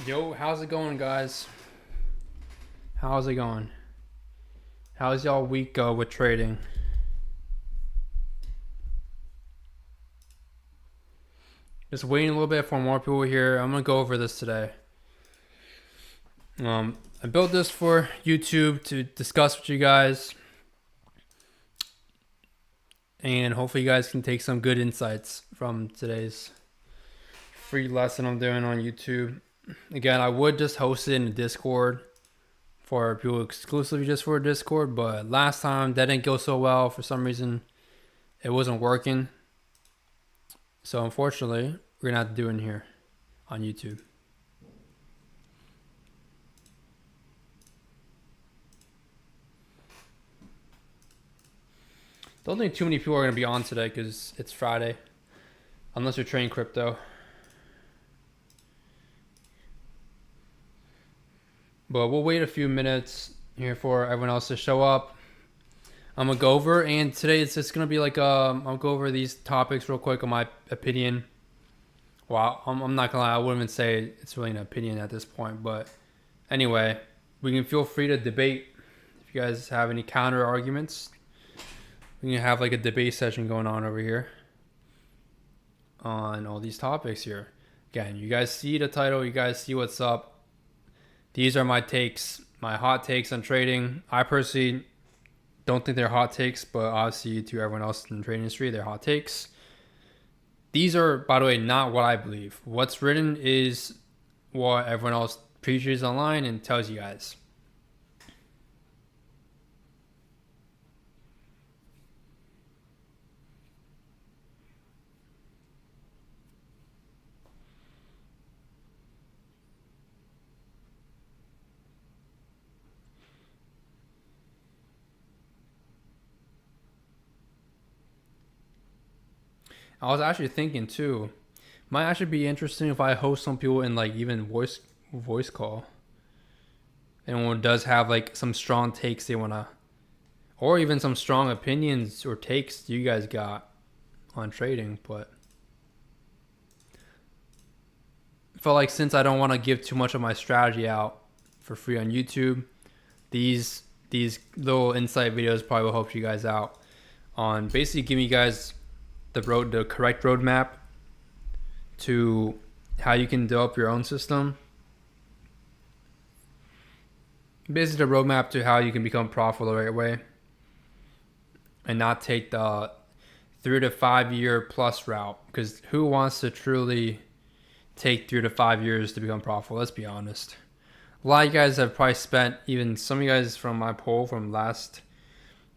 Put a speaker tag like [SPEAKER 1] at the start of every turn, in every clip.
[SPEAKER 1] Yo, how's it going, guys? How's it going? How's y'all week go with trading? Just waiting a little bit for more people here. I'm gonna go over this today. I built this for YouTube to discuss with you guys, and hopefully, you guys can take some good insights from today's free lesson I'm doing on YouTube. Again, I would just host it in the Discord for people exclusively just for Discord, but last time that didn't go so well for some reason. It wasn't working. So unfortunately, we're gonna have to do it in here on YouTube. Don't think too many people are gonna be on today because it's Friday, unless you're trading crypto. But we'll wait a few minutes here for everyone else to show up. I'm gonna go over, and today it's just gonna be like I'll go over these topics real quick on my opinion. Well, I'm not gonna lie, I wouldn't even say it's really an opinion at this point, but anyway, we can feel free to debate if you guys have any counter arguments. We can have like a debate session going on over here on all these topics here. Again, you guys see the title, you guys see what's up. These are my takes, my hot takes on trading. I personally don't think they're hot takes, but obviously to everyone else in the trading industry, they're hot takes. These are, by the way, not what I believe. What's written is what everyone else preaches online and tells you guys. I was actually thinking too, might actually be interesting if I host some people in like even voice call. Anyone does have like some strong takes they wanna, or even some strong opinions or takes you guys got on trading. But I felt like since I don't want to give too much of my strategy out for free on YouTube, these little insight videos probably will help you guys out on basically giving you guys the correct roadmap to how you can develop your own system. Basically, the roadmap to how you can become profitable the right way and not take the 3 to 5 year plus route. Because who wants to truly take 3 to 5 years to become profitable? Let's be honest. A lot of you guys have probably spent, even some of you guys from my poll from last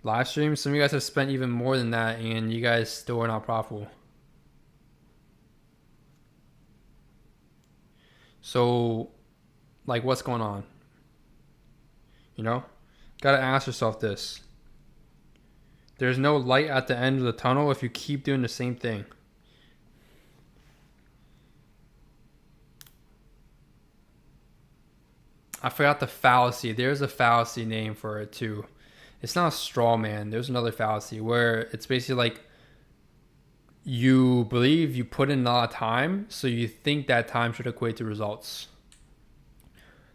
[SPEAKER 1] live stream, some of you guys have spent even more than that, and you guys still are not profitable. So, like, what's going on? You know, gotta ask yourself this. There's no light at the end of the tunnel if you keep doing the same thing. I forgot the fallacy. There's a fallacy name for it too. It's not a straw man. There's another fallacy where it's basically like you believe you put in a lot of time, so you think that time should equate to results.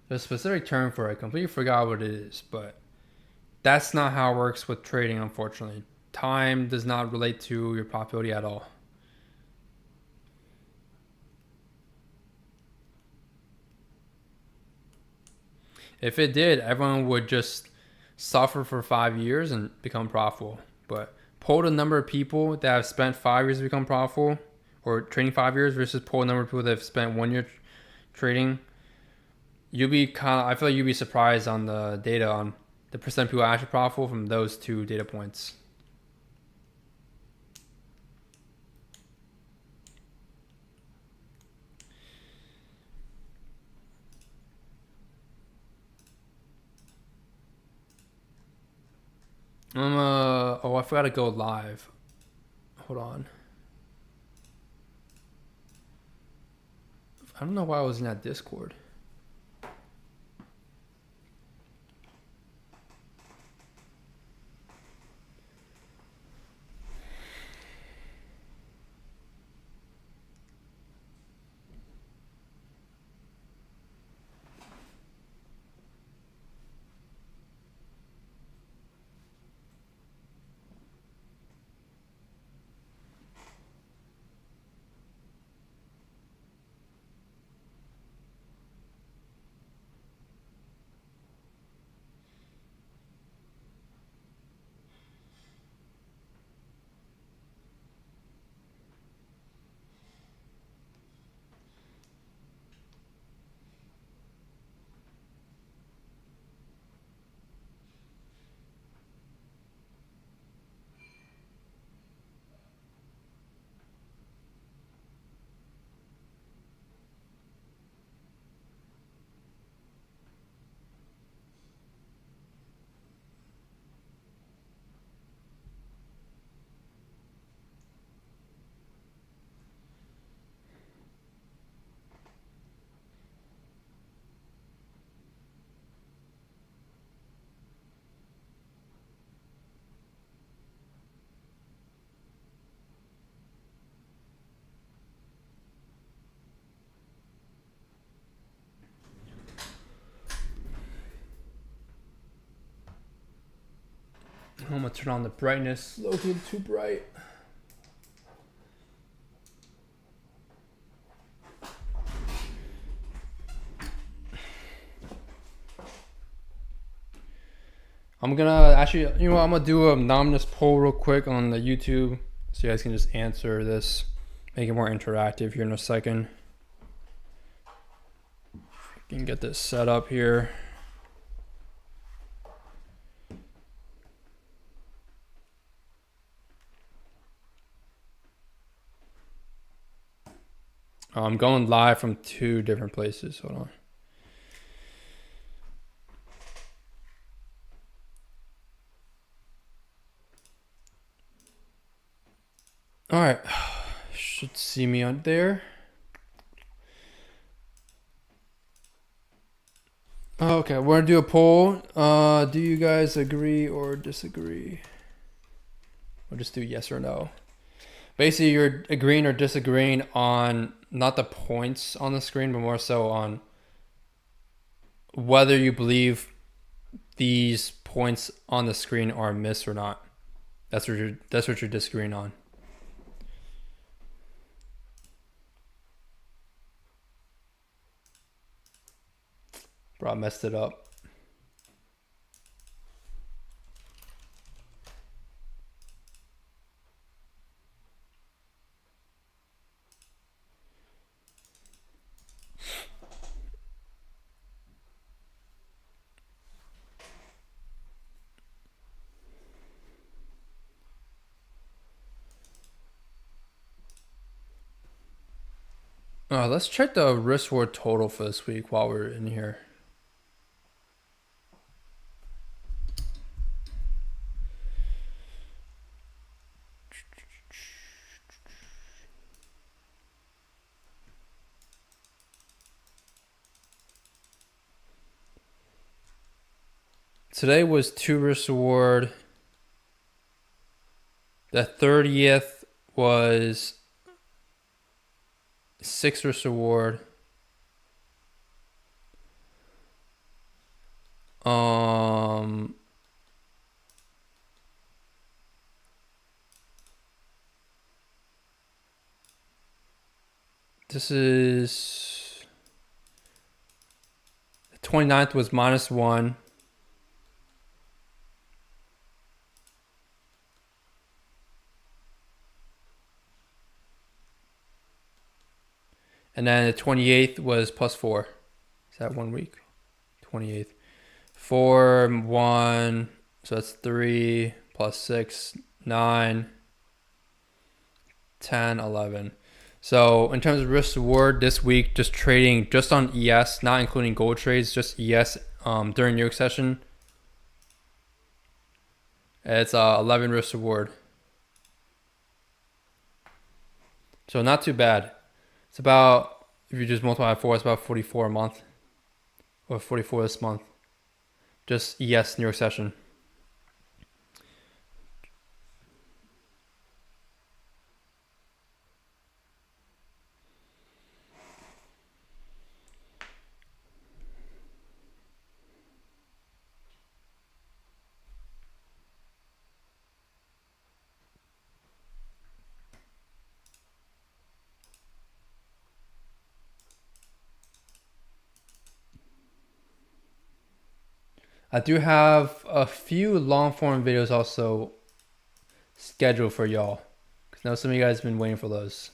[SPEAKER 1] There's a specific term for it. I completely forgot what it is, but that's not how it works with trading, unfortunately. Time does not relate to your profitability at all. If it did, everyone would just suffer for 5 years and become profitable. But pull the number of people that have spent 5 years to become profitable or trading 5 years versus pull the number of people that have spent 1 year trading. I feel like you'll be surprised on the data on the percent of people actually profitable from those two data points. I forgot to go live. Hold on. I don't know why I was in that Discord. I'm gonna turn on the brightness. Located too bright. I'm gonna actually, you know what, I'm gonna do a anonymous poll real quick on the YouTube so you guys can just answer this, make it more interactive here in a second. You can get this set up here. I'm going live from 2 different places. Hold on. All right, should see me on there. Okay, we're gonna do a poll. Do you guys agree or disagree? We'll just do yes or no. Basically, you're agreeing or disagreeing on not the points on the screen, but more so on whether you believe these points on the screen are missed or not. That's what you're disagreeing on. Bro, I messed it up. Let's check the risk reward total for this week while we're in here. Today was 2 risk reward. The 30th was 6 risk reward. This is the 29th was -1. And then the 28th was +4. Is that 1 week? 28th. 4, 1. So that's 3 plus 6, 9, 10, 11. So in terms of risk reward this week, just trading just on ES, not including gold trades, just ES during New York session. It's 11 risk reward. So not too bad. It's about, if you just multiply by 4, it's about 44 a month. Or 44 this month. Just ES New York session. I do have a few long form videos also scheduled for y'all. Because I know some of you guys have been waiting for those.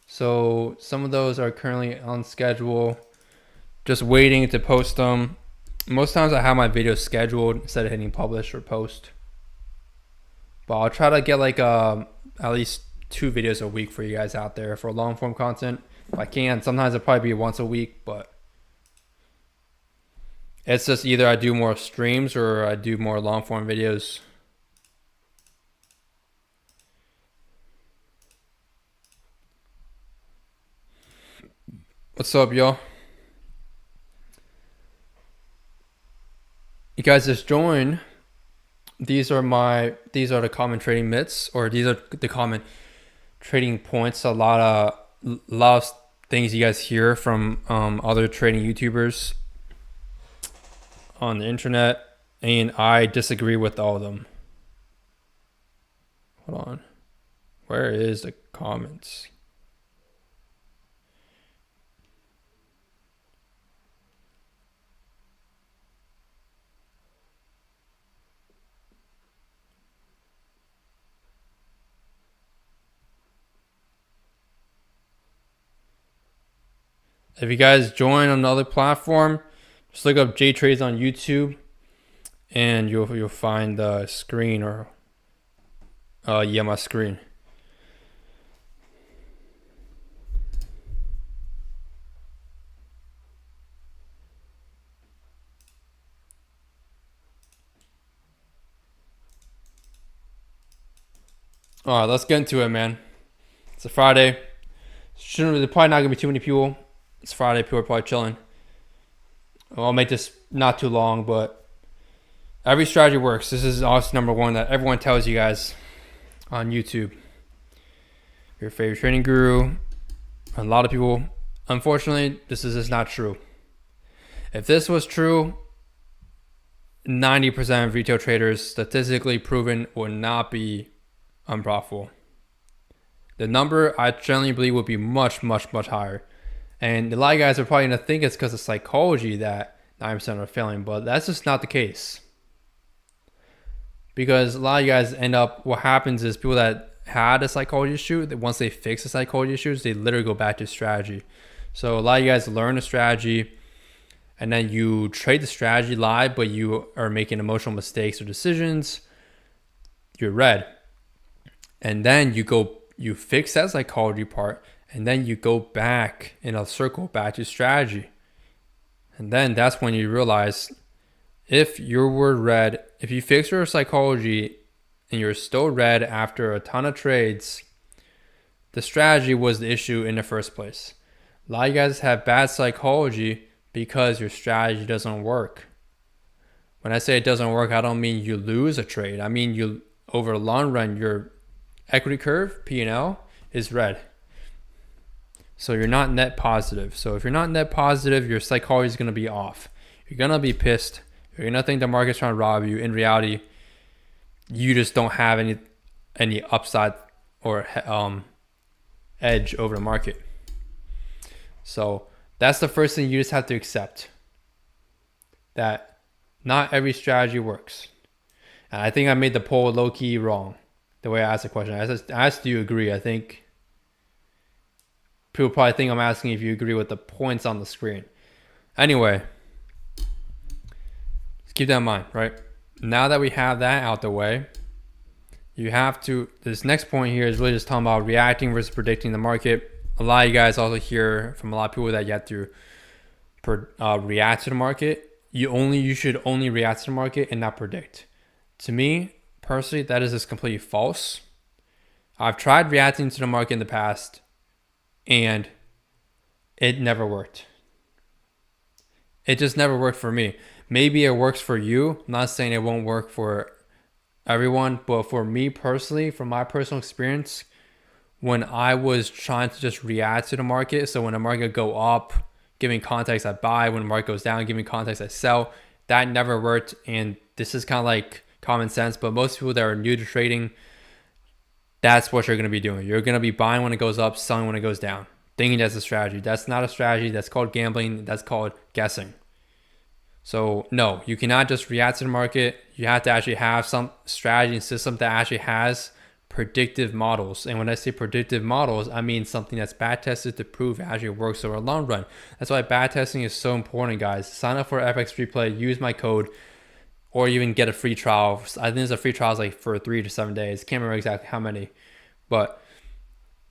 [SPEAKER 1] So some of those are currently on schedule. Just waiting to post them. Most times I have my videos scheduled instead of hitting publish or post. But I'll try to get like at least 2 videos a week for you guys out there for long form content. If I can. Sometimes it'll probably be once a week, but it's just either I do more streams or I do more long form videos. What's up, y'all? You guys just joined. These are the common trading myths, or these are the common trading points. A lot of things you guys hear from other trading YouTubers on the internet, and I disagree with all of them. Hold on. Where is the comments? If you guys join another platform, just look up JTrades on YouTube, and you'll find the screen or my screen. All right, let's get into it, man. It's a Friday. There's probably not gonna be too many people. It's Friday. People are probably chilling. I'll make this not too long, but every strategy works. This is also number one that everyone tells you guys on YouTube. Your favorite trading guru. A lot of people, unfortunately, this is just not true. If this was true, 90% of retail traders, statistically proven, would not be unprofitable. The number I generally believe would be much, much, much higher. And a lot of guys are probably going to think it's because of psychology that 9% are failing, but that's just not the case. Because a lot of you guys end up, what happens is people that had a psychology issue, that once they fix the psychology issues, they literally go back to strategy. So a lot of you guys learn a strategy and then you trade the strategy live, but you are making emotional mistakes or decisions. You're red. And then you fix that psychology part, and then you go back in a circle back to strategy. And then that's when you realize if you were red, if you fix your psychology and you're still red after a ton of trades, the strategy was the issue in the first place. A lot of you guys have bad psychology because your strategy doesn't work. When I say it doesn't work, I don't mean you lose a trade. I mean you, over the long run, your equity curve, P&L, is red. So you're not net positive. So if you're not net positive, your psychology is going to be off. You're going to be pissed. You're going to think the market's trying to rob you. In reality, you just don't have any upside or edge over the market. So that's the first thing you just have to accept. That not every strategy works. And I think I made the poll low-key wrong. The way I asked the question. I asked, do you agree? I think people probably think I'm asking if you agree with the points on the screen. Anyway, just keep that in mind, right? Now that we have that out the way, you have to, this next point here is really just talking about reacting versus predicting the market. A lot of you guys also hear from a lot of people that you have to react to the market. You should only react to the market and not predict. To me, personally, that is just completely false. I've tried reacting to the market in the past and it never worked. It just never worked for me. Maybe it works for you. I'm not saying it won't work for everyone, but for me personally, from my personal experience, when I was trying to just react to the market, so when the market go up, giving context I buy, when the market goes down, giving context I sell, that never worked. And this is kind of like common sense, but most people that are new to trading, that's what you're going to be doing. You're going to be buying when it goes up, selling when it goes down, thinking that's a strategy. That's not a strategy. That's called gambling. That's called guessing. So no, you cannot just react to the market. You have to actually have some strategy and system that actually has predictive models. And when I say predictive models, I mean something that's back tested to prove it actually works over a long run. That's why back testing is so important, guys. Sign up for FX Replay, use my code, or even get a free trial. I think there's a free trial like for 3 to 7 days. Can't remember exactly how many, but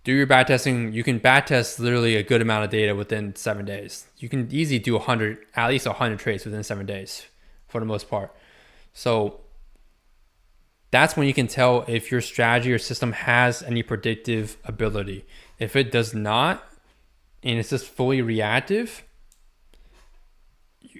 [SPEAKER 1] do your back testing. You can back test literally a good amount of data within 7 days. You can easily do at least 100 trades within 7 days for the most part. So that's when you can tell if your strategy or system has any predictive ability. If it does not, and it's just fully reactive,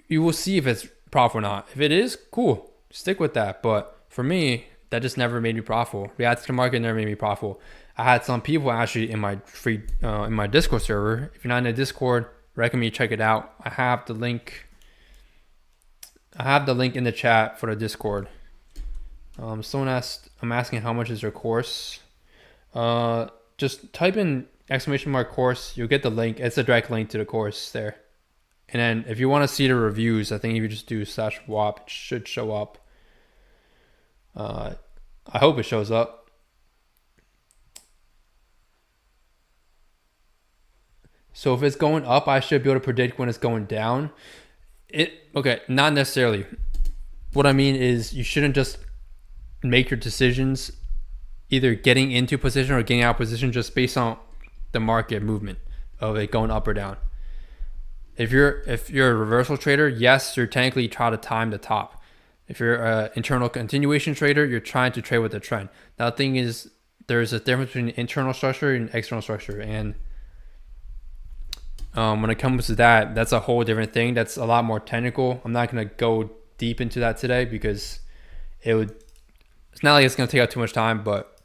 [SPEAKER 1] you will see if it's profitable or not. If it is, cool, stick with that. But for me, that just never made me profitable. React to the market never made me profitable. I had some people actually in my free in my Discord server. If you're not in the Discord, recommend you check it out. I have the link in the chat for the Discord. Someone asked, I'm asking how much is your course. Just type in ! course. You'll get the link. It's a direct link to the course there. And then if you want to see the reviews, I think if you just do /WAP, it should show up. I hope it shows up. So if it's going up, I should be able to predict when it's going down. Okay, not necessarily. What I mean is you shouldn't just make your decisions either getting into position or getting out of position just based on the market movement of it going up or down. If you're a reversal trader, yes, you're technically trying to time the top. If you're an internal continuation trader, you're trying to trade with the trend. Now, the thing is, there's a difference between internal structure and external structure. And when it comes to that, that's a whole different thing. That's a lot more technical. I'm not going to go deep into that today because it's not like it's going to take up too much time, but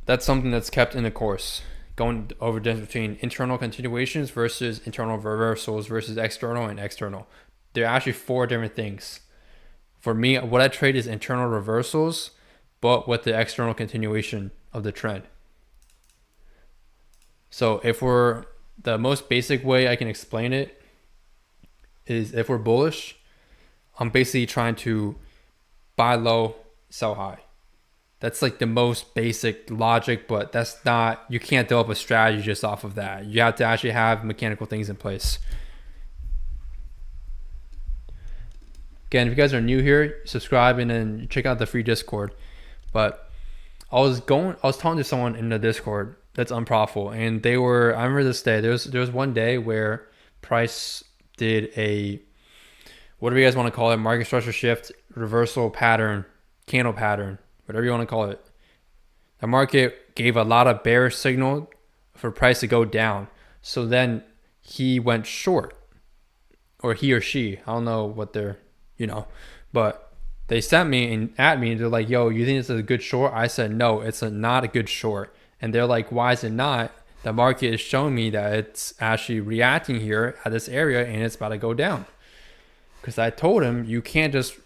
[SPEAKER 1] that's something that's kept in the course. Going over the difference between internal continuations versus internal reversals versus external and external. They're actually 4 different things. For me, what I trade is internal reversals, but with the external continuation of the trend. So the most basic way I can explain it is if we're bullish, I'm basically trying to buy low, sell high. That's like the most basic logic, but you can't develop a strategy just off of that. You have to actually have mechanical things in place. Again, if you guys are new here, subscribe and then check out the free Discord. But I was talking to someone in the Discord that's unprofitable, and I remember this day, there was one day where price did a, whatever you guys want to call it, market structure shift, reversal pattern, candle pattern, whatever you want to call it. The market gave a lot of bearish signal for price to go down. So then he went short, or he or she, I don't know what they're, but they sent me and they're like, yo, you think this is a good short? I said, no, it's not a good short. And they're like, why is it not? The market is showing me that it's actually reacting here at this area and it's about to go down. Because I told him you can't just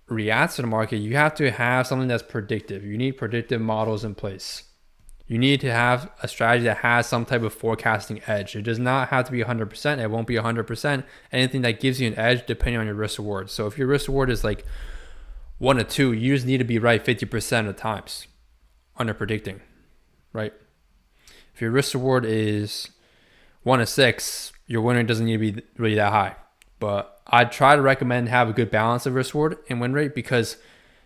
[SPEAKER 1] react to the market. You have to have something that's predictive. You need predictive models in place. You need to have a strategy that has some type of forecasting edge. It does not have to be 100%. It won't be 100%. Anything that gives you an edge depending on your risk reward. So if your risk reward is like 1 to 2, you just need to be right 50% of the times under predicting, right? If your risk reward is 1 to 6, your win rate doesn't need to be really that high. But I'd try to recommend have a good balance of risk reward and win rate, because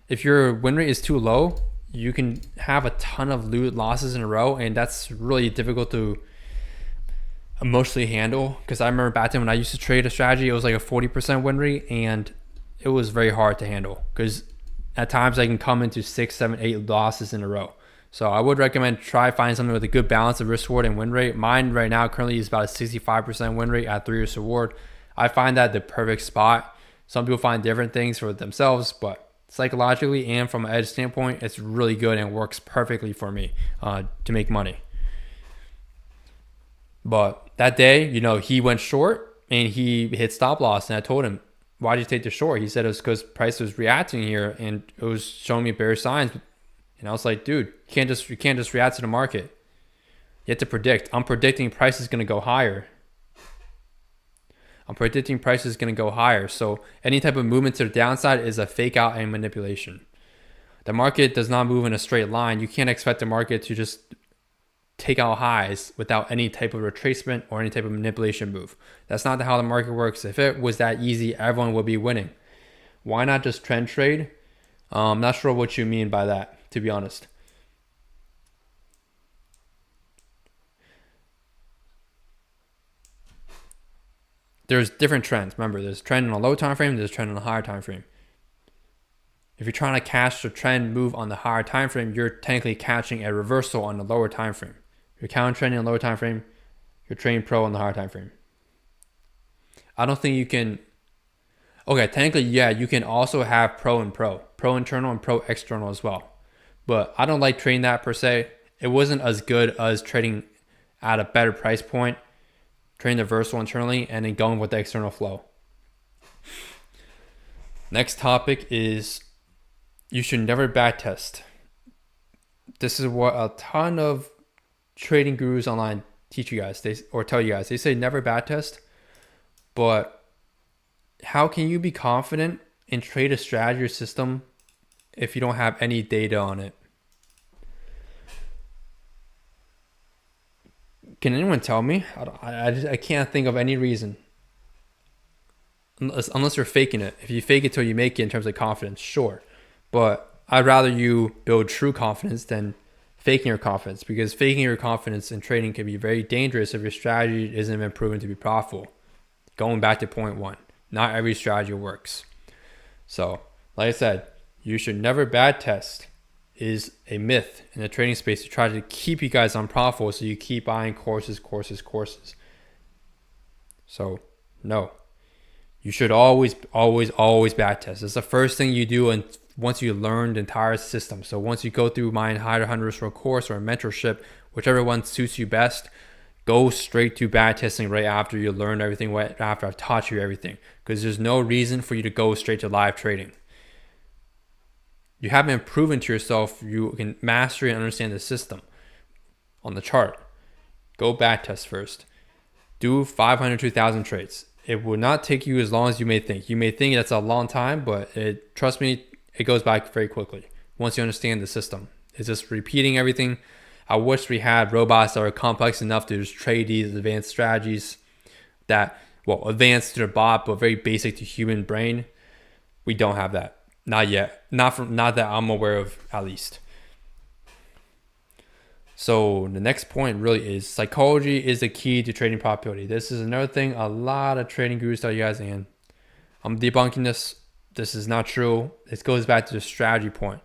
[SPEAKER 1] if your win rate is too low, you can have a ton of losses in a row, and that's really difficult to emotionally handle. Because I remember back then when I used to trade a strategy, it was like a 40% win rate, and it was very hard to handle because at times I can come into 6, 7, 8 losses in a row. So I would recommend try find something with a good balance of risk reward and win rate. Mine right now currently is about a 65% win rate at 3 years reward. I find that the perfect spot. Some people find different things for themselves, but psychologically and from an edge standpoint, it's really good and works perfectly for me to make money. But that day, he went short and he hit stop loss, and I told him, why did you take the short? He said it was because price was reacting here and it was showing me bearish signs. And I was like, dude, you can't just react to the market. You have to predict. I'm predicting price is going to go higher. So any type of movement to the downside is a fake out and manipulation. The market does not move in a straight line. You can't expect the market to just take out highs without any type of retracement or any type of manipulation move. That's not how the market works. If it was that easy, everyone would be winning. Why not just trend trade? I'm not sure what you mean by that, to be honest. There's different trends. Remember, there's a trend on a low time frame, there's a trend on a higher time frame. If you're trying to catch the trend move on the higher time frame, you're technically catching a reversal on the lower time frame. You're counter trending on the lower time frame, you're trading pro on the higher time frame. I don't think you can. Okay, technically, yeah, you can also have pro internal and pro external as well. But I don't like trading that per se. It wasn't as good as trading at a better price point, trading the reversal internally and then going with the external flow. Next topic is you should never backtest. This is what a ton of trading gurus online teach you guys, or tell you guys. They say never backtest, but how can you be confident and trade a strategy or system if you don't have any data on it? Can anyone tell me? I can't think of any reason. Unless you're faking it. If you fake it till you make it in terms of confidence, sure. But I'd rather you build true confidence than faking your confidence, because faking your confidence in trading can be very dangerous if your strategy isn't even proven to be profitable. Going back to point one, not every strategy works. So, like I said, you should never backtest is a myth in the trading space to try to keep you guys unprofitable so you keep buying courses. So, no. You should always backtest. It's the first thing you do, and once you learn the entire system. So once you go through my Higher Hunters for a course or a mentorship, whichever one suits you best, go straight to backtesting right after you learn everything, right after I've taught you everything. Because there's no reason for you to go straight to live trading. You haven't proven to yourself you can master and understand the system on the chart. Go backtest first. Do 500 to 1,000 trades. It will not take you as long as you may think. You may think that's a long time, but trust me, it goes by very quickly once you understand the system. It's just repeating everything. I wish we had robots that are complex enough to just trade these advanced strategies that, well, advanced to the bot, but very basic to human brain. We don't have that. Not yet. Not that I'm aware of, at least. So the next point really is psychology is the key to trading profitability. This is another thing a lot of trading gurus tell you guys, and I'm debunking this. This is not true. This goes back to the strategy point.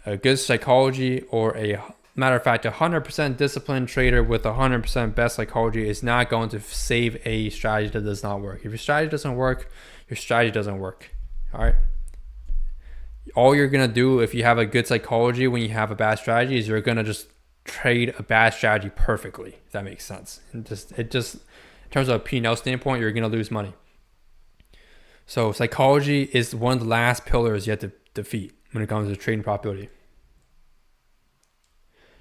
[SPEAKER 1] A good psychology, or a matter of fact, 100% disciplined trader with 100% best psychology is not going to save a strategy that does not work. If your strategy doesn't work, your strategy doesn't work. All right. All you're going to do if you have a good psychology when you have a bad strategy is you're going to just trade a bad strategy perfectly, if that makes sense. And it just in terms of a P&L standpoint, you're going to lose money. So psychology is one of the last pillars you have to defeat when it comes to trading profitability.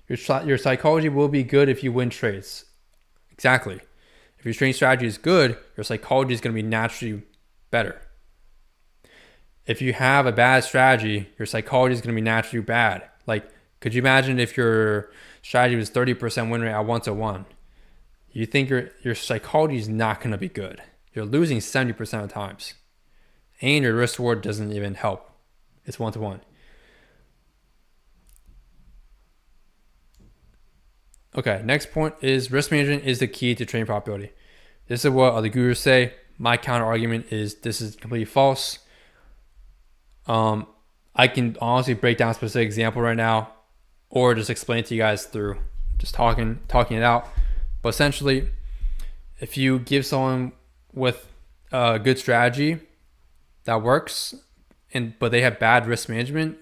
[SPEAKER 1] Your psychology will be good if you win trades. Exactly. If your trading strategy is good, your psychology is going to be naturally better. If you have a bad strategy, your psychology is going to be naturally bad. Like, could you imagine if your strategy was 30% win rate at 1-to-1? You think your psychology is not going to be good. You're losing 70% of the times. And your risk reward doesn't even help. It's 1-to-1. Okay, next point is risk management is the key to trading profitability. This is what other gurus say. My counter argument is this is completely false. I can honestly break down a specific example right now, or just explain it to you guys through just talking it out. But essentially, if you give someone with a good strategy that works, but they have bad risk management,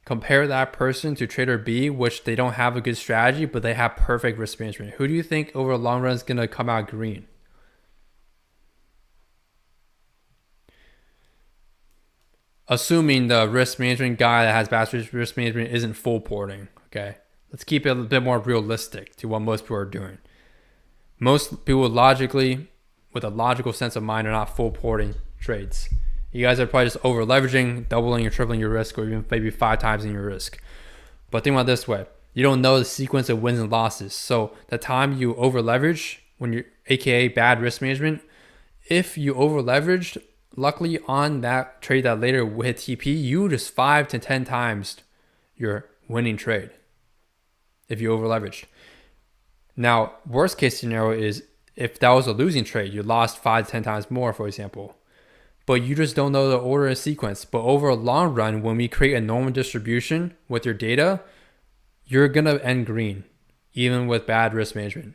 [SPEAKER 1] compare that person to trader B, which they don't have a good strategy, but they have perfect risk management. Who do you think over the long run is going to come out green? Assuming the risk management guy that has bad risk management isn't full porting, okay? Let's keep it a bit more realistic to what most people are doing. Most people logically, with a logical sense of mind, are not full porting trades. You guys are probably just over leveraging, doubling or tripling your risk, or even maybe 5 times in your risk. But think about it this way. You don't know the sequence of wins and losses. So the time you over leverage, when you're AKA bad risk management, if you over leveraged, luckily on that trade that later hit TP, you just 5 to 10 times your winning trade if you over leveraged. Now, worst case scenario is if that was a losing trade, you lost 5 to 10 times more, for example. But you just don't know the order and sequence. But over a long run, when we create a normal distribution with your data, you're going to end green, even with bad risk management.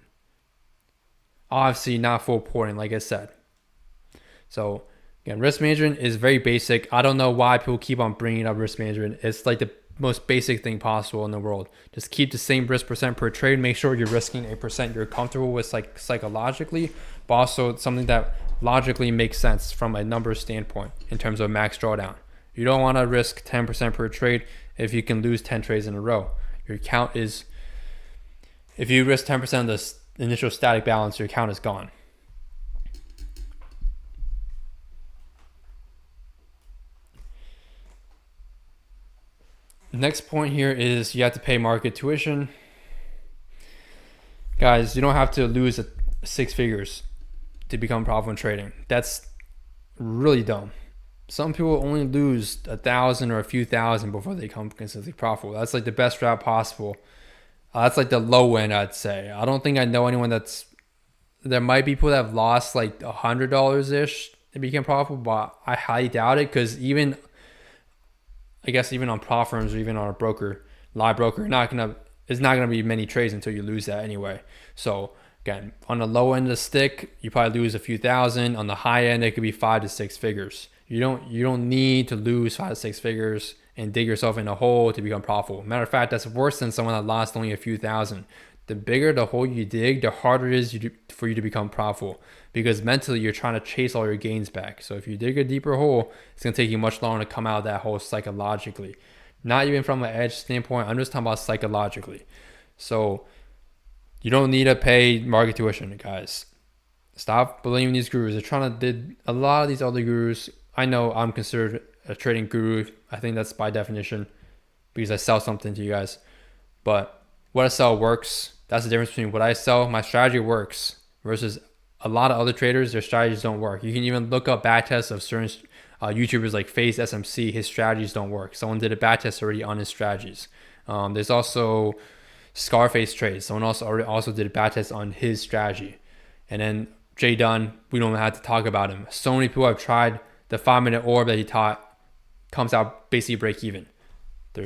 [SPEAKER 1] Obviously, not full porting, like I said. So, again, risk management is very basic. I don't know why people keep on bringing up risk management. It's like the most basic thing possible in the world. Just keep the same risk percent per trade. Make sure you're risking a percent you're comfortable with psychologically, but also something that logically makes sense from a numbers standpoint in terms of max drawdown. You don't want to risk 10% per trade if you can lose 10 trades in a row. Your account is, if you risk 10% of the initial static balance, your account is gone. The next point here is you have to pay market tuition. Guys, you don't have to lose 6 figures to become profitable in trading. That's really dumb. Some people only lose 1,000 or a few thousand before they become consistently profitable. That's like the best route possible. That's like the low end, I'd say. I don't think I know anyone there might be people that have lost like $100 ish to become profitable, but I highly doubt it, because I guess even on prop firms or even on a broker, live broker, it's not gonna be many trades until you lose that anyway. So again, on the low end of the stick, you probably lose a few thousand. On the high end, it could be 5 to 6 figures. You don't need to lose 5 to 6 figures and dig yourself in a hole to become profitable. Matter of fact, that's worse than someone that lost only a few thousand. The bigger the hole you dig, the harder it is for you to become profitable, because mentally you're trying to chase all your gains back. So if you dig a deeper hole, it's going to take you much longer to come out of that hole psychologically. Not even from an edge standpoint, I'm just talking about psychologically. So you don't need to pay market tuition, guys. Stop believing these gurus. They're trying to did a lot of these other gurus. I know I'm considered a trading guru. I think that's by definition, because I sell something to you guys. But what I sell works. That's the difference between what I sell. My strategy works versus a lot of other traders. Their strategies don't work. You can even look up backtests of certain YouTubers like Face SMC. His strategies don't work. Someone did a backtest already on his strategies. There's also Scarface Trades. Someone also did a backtest on his strategy. And then Jay Dunn, we don't have to talk about him. So many people have tried the 5-minute orb that he taught, comes out basically break even.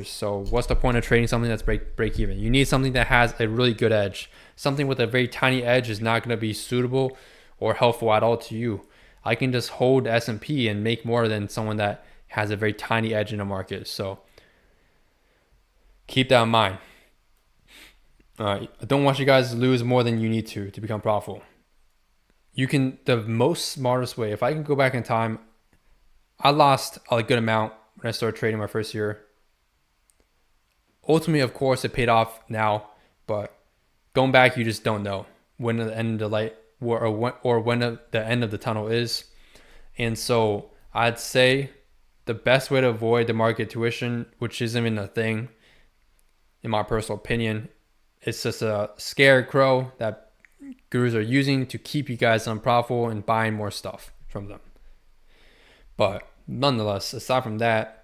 [SPEAKER 1] So what's the point of trading something that's break even? You need something that has a really good edge. Something with a very tiny edge is not going to be suitable or helpful at all to you. I can just hold S&P and make more than someone that has a very tiny edge in the market. So keep that in mind. I don't want you guys to lose more than you need to become profitable. The most smartest way, if I can go back in time, I lost a good amount when I started trading my first year. Ultimately, of course, it paid off now, but going back, you just don't know when the end of the light or when the end of the tunnel is. And so I'd say the best way to avoid the market tuition, which isn't even a thing, in my personal opinion, it's just a scarecrow that gurus are using to keep you guys unprofitable and buying more stuff from them. But nonetheless, aside from that,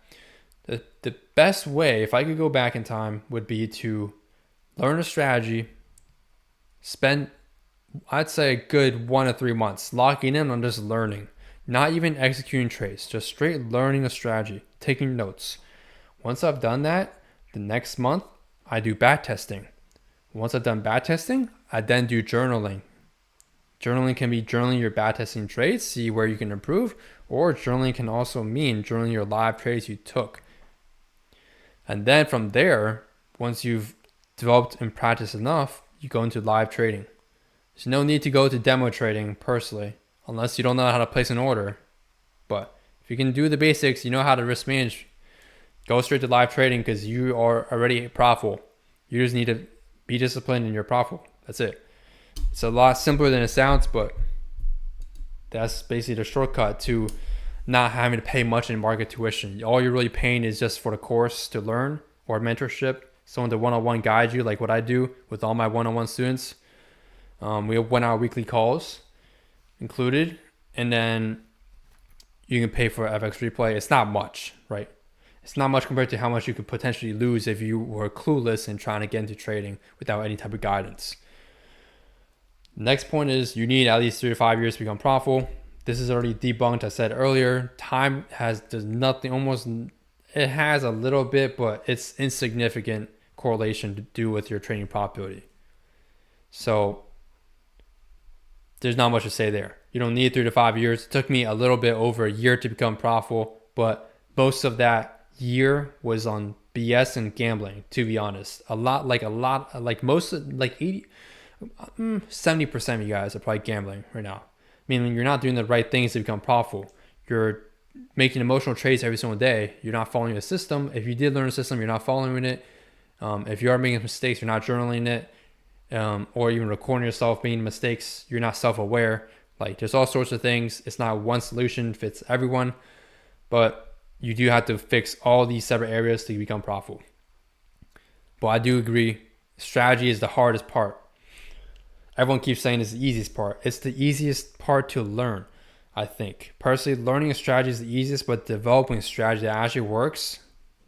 [SPEAKER 1] the best way, if I could go back in time, would be to learn a strategy, spend, I'd say, a good 1 to 3 months locking in on just learning, not even executing trades, just straight learning a strategy, taking notes. Once I've done that, the next month I do back testing. Once I've done back testing, I then do journaling. Journaling can be journaling your back testing trades, see where you can improve, or journaling can also mean journaling your live trades you took. And then from there, once you've developed and practiced enough, you go into live trading. There's no need to go to demo trading personally, unless you don't know how to place an order. But if you can do the basics, you know how to risk manage, go straight to live trading, because you are already profitable. You just need to be disciplined and you're profitable. That's it. It's a lot simpler than it sounds, but that's basically the shortcut to not having to pay much in market tuition. All you're really paying is just for the course to learn, or mentorship, someone to one-on-one guide you, like what I do with all my one-on-one students. We have 1 hour weekly calls included, and then you can pay for FX replay. It's not much, right? It's not much compared to how much you could potentially lose if you were clueless and trying to get into trading without any type of guidance. Next point is you need at least 3 to 5 years to become profitable. This is already debunked. I said earlier, time does nothing, almost, it has a little bit, but it's insignificant correlation to do with your trading profitability. So there's not much to say there. You don't need 3 to 5 years. It took me a little bit over a year to become profitable, but most of that year was on BS and gambling, to be honest. Like most, like 70% of you guys are probably gambling right now. meaning you're not doing the right things to become profitable. You're making emotional trades every single day. You're not following a system. If you did learn a system, you're not following it. If you are making mistakes, you're not journaling it, or even recording yourself making mistakes. You're not self-aware. Like, there's all sorts of things. It's not one solution fits everyone, but you do have to fix all these separate areas to become profitable. But I do agree, strategy is the hardest part. Everyone keeps saying it's the easiest part. It's the easiest part to learn, I think. Personally, learning a strategy is the easiest, but developing a strategy that actually works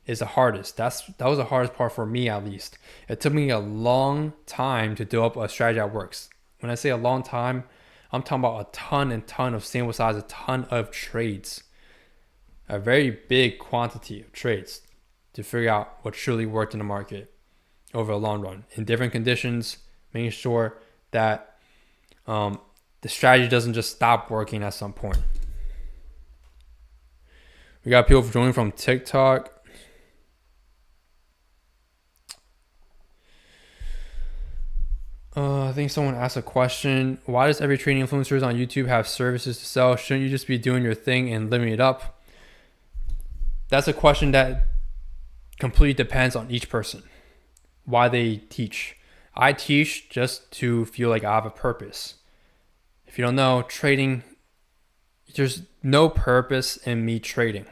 [SPEAKER 1] is the hardest. That was the hardest part for me, at least. It took me a long time to develop a strategy that works. When I say a long time, I'm talking about a ton and ton of sample size, a ton of trades, a very big quantity of trades to figure out what truly worked in the market over a long run in different conditions, making sure that the strategy doesn't just stop working at some point. We got people joining from TikTok. I think someone asked a question. Why does every trading influencers on YouTube have services to sell? Shouldn't you just be doing your thing and living it up? That's a question that completely depends on each person. Why they teach. I teach just to feel like I have a purpose. If you don't know, trading, there's no purpose in me trading,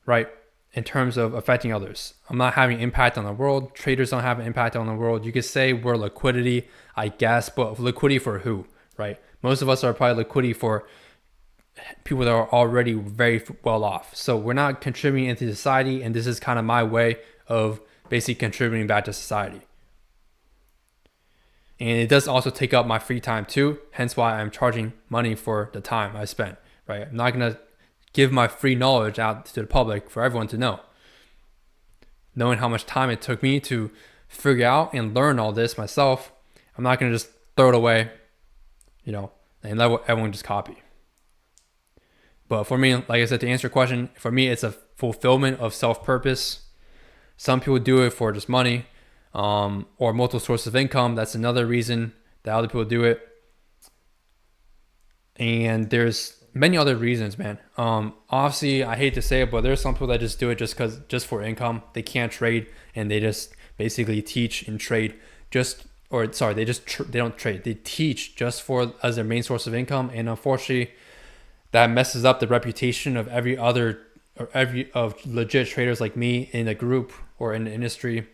[SPEAKER 1] right? In terms of affecting others. I'm not having impact on the world. Traders don't have an impact on the world. You could say we're liquidity, I guess, but liquidity for who, right? Most of us are probably liquidity for people that are already very well off. So we're not contributing into society, and this is kind of my way of basically contributing back to society. And it does also take up my free time too, hence why I'm charging money for the time I spent, right? I'm not going to give my free knowledge out to the public for everyone to know. Knowing how much time it took me to figure out and learn all this myself, I'm not going to just throw it away, and let everyone just copy. But for me, like I said, to answer your question, for me, it's a fulfillment of self-purpose. Some people do it for just money, or multiple sources of income. That's another reason that other people do it. And there's many other reasons, man. Obviously, I hate to say it, but there's some people that just do it just for income. They can't trade, and they just basically teach and trade they don't trade. They teach just as their main source of income, and unfortunately, that messes up the reputation of every of legit traders like me in a group or in the industry.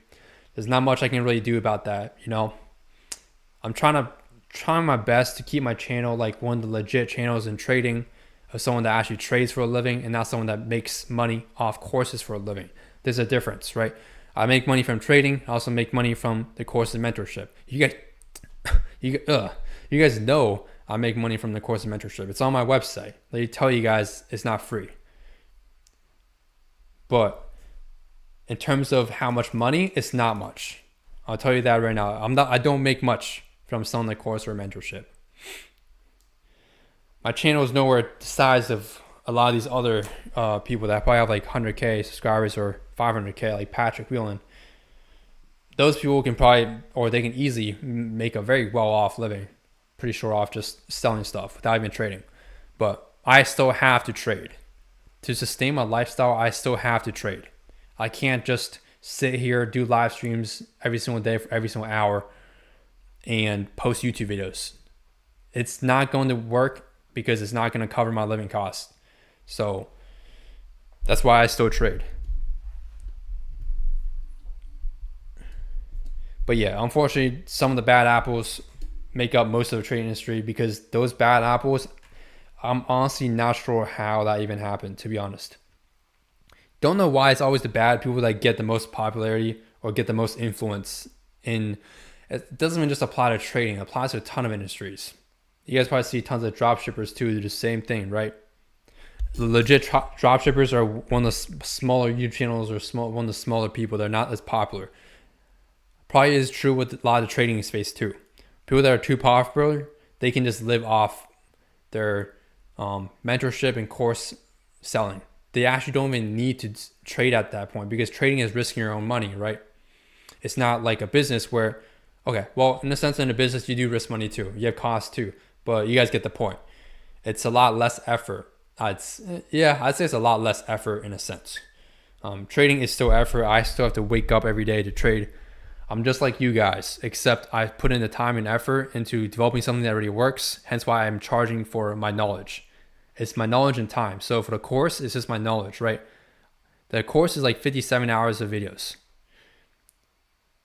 [SPEAKER 1] There's not much I can really do about that. I'm trying my best to keep my channel like one of the legit channels in trading, of someone that actually trades for a living and not someone that makes money off courses for a living. There's a difference, right? I make money from trading. I also make money from the course and mentorship. You guys know I make money from the course and mentorship. It's on my website. They tell you guys it's not free. But in terms of how much money, it's not much. I'll tell you that right now. I don't make much from selling the course or mentorship. My channel is nowhere the size of a lot of these other people that probably have like 100K subscribers or 500K, like Patrick Whelan. Those people can they can easily make a very well-off living, pretty sure off just selling stuff without even trading. But I still have to trade. To sustain my lifestyle, I still have to trade. I can't just sit here, do live streams every single day for every single hour and post YouTube videos. It's not going to work because it's not going to cover my living costs. So that's why I still trade. But yeah, unfortunately, some of the bad apples make up most of the trading industry, because those bad apples, I'm honestly not sure how that even happened, to be honest. Don't know why it's always the bad people that get the most popularity or get the most influence. It doesn't even just apply to trading, it applies to a ton of industries. You guys probably see tons of dropshippers too, do the same thing, right? The legit dropshippers are one of the smaller YouTube channels or one of the smaller people. They're not as popular. Probably is true with a lot of the trading space too. People that are too popular, they can just live off their mentorship and course selling. They actually don't even need to trade at that point, because trading is risking your own money, right? It's not like a business where, okay, well, in a sense, in a business, you do risk money too. You have costs too. but you guys get the point. It's a lot less effort. I'd say it's a lot less effort in a sense. Trading is still effort. I still have to wake up every day to trade. I'm just like you guys, except I put in the time and effort into developing something that already works. Hence why I'm charging for my knowledge. It's my knowledge and time. So for the course, it's just my knowledge, right? The course is like 57 hours of videos.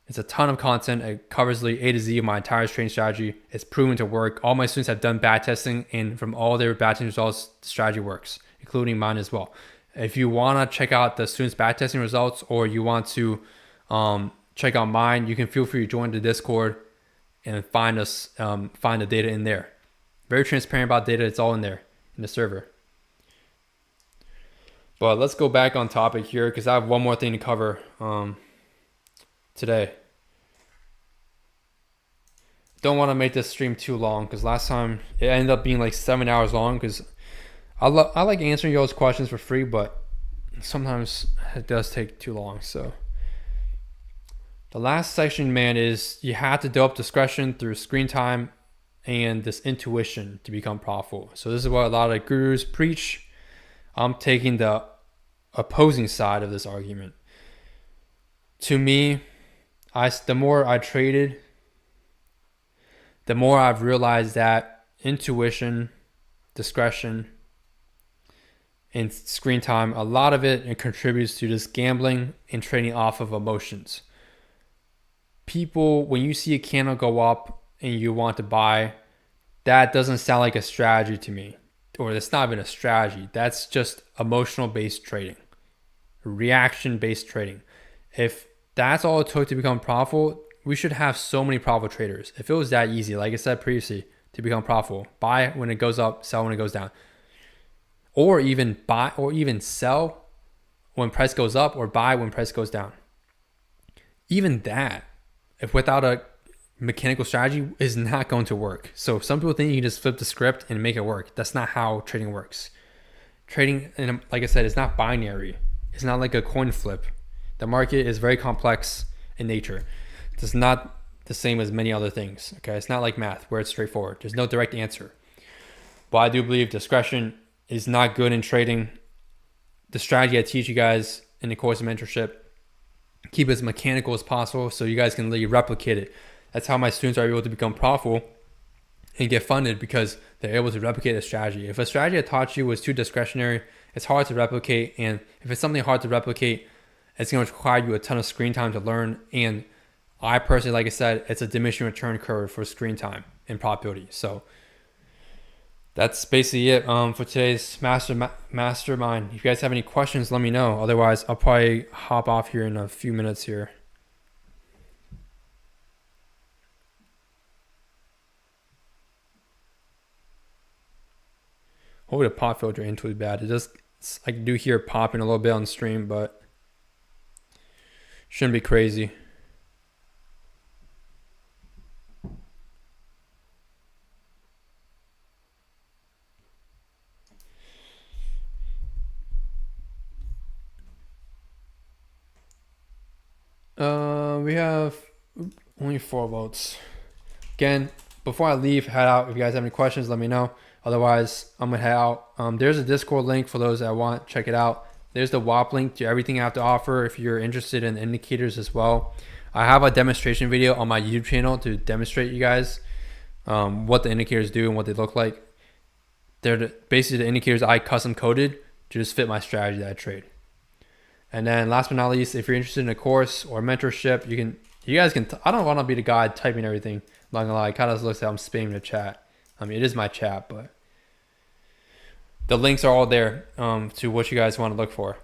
[SPEAKER 1] It's a ton of content. It covers the A to Z of my entire trading strategy. It's proven to work. All my students have done back testing, and from all their back testing results, the strategy works, including mine as well. If you want to check out the students' back testing results, or you want to check out mine, you can feel free to join the Discord and find the data in there. Very transparent about data. It's all in there in the server. But let's go back on topic here because I have one more thing to cover today. Don't want to make this stream too long because last time it ended up being like 7 hours long because I like answering y'all's questions for free, but sometimes it does take too long. So the last section, man, is you have to develop discretion through screen time and this intuition to become profitable. So this is what a lot of gurus preach. I'm taking the opposing side of this argument. To me, the more I traded, the more I've realized that intuition, discretion, and screen time, a lot of it contributes to this gambling and trading off of emotions. People, when you see a candle go up and you want to buy, that doesn't sound like a strategy to me. Or it's not even a strategy. That's just emotional based trading, reaction based trading. If that's all it took to become profitable, we should have so many profitable traders. If it was that easy, like I said previously, to become profitable, buy when it goes up, sell when it goes down, or even buy or even sell when price goes up, or buy when price goes down. Even that, if without a mechanical strategy, is not going to work. So some people think you can just flip the script and make it work. That's not how trading works. Trading, and like I said, is not binary. It's not like a coin flip. The market is very complex in nature. It's not the same as many other things. Okay, it's not like math where it's straightforward. There's no direct answer. But I do believe discretion is not good in trading. The strategy I teach you guys in the course of mentorship, keep it as mechanical as possible so you guys can really replicate it. That's how my students are able to become profitable and get funded, because they're able to replicate a strategy. If a strategy I taught you was too discretionary, it's hard to replicate. And if it's something hard to replicate, it's going to require you a ton of screen time to learn. And I personally, like I said, it's a diminishing return curve for screen time and probability. So that's basically it for today's mastermind. If you guys have any questions, let me know. Otherwise, I'll probably hop off here in a few minutes here. Hopefully the pop filter ain't too bad. It just, I do hear it popping a little bit on the stream, but shouldn't be crazy. We have only 4 votes. Again, before I leave, head out. If you guys have any questions, let me know. Otherwise, I'm gonna head out. There's a Discord link for those that want. Check it out. There's the WAP link to everything I have to offer if you're interested in indicators as well. I have a demonstration video on my YouTube channel to demonstrate you guys what the indicators do and what they look like. They're basically the indicators I custom coded to just fit my strategy that I trade. And then last but not least, if you're interested in a course or mentorship, you guys can, I don't want to be the guy typing everything. I'm not gonna lie, it kind of looks like I'm spamming the chat. I mean, it is my chat, but the links are all there to what you guys want to look for.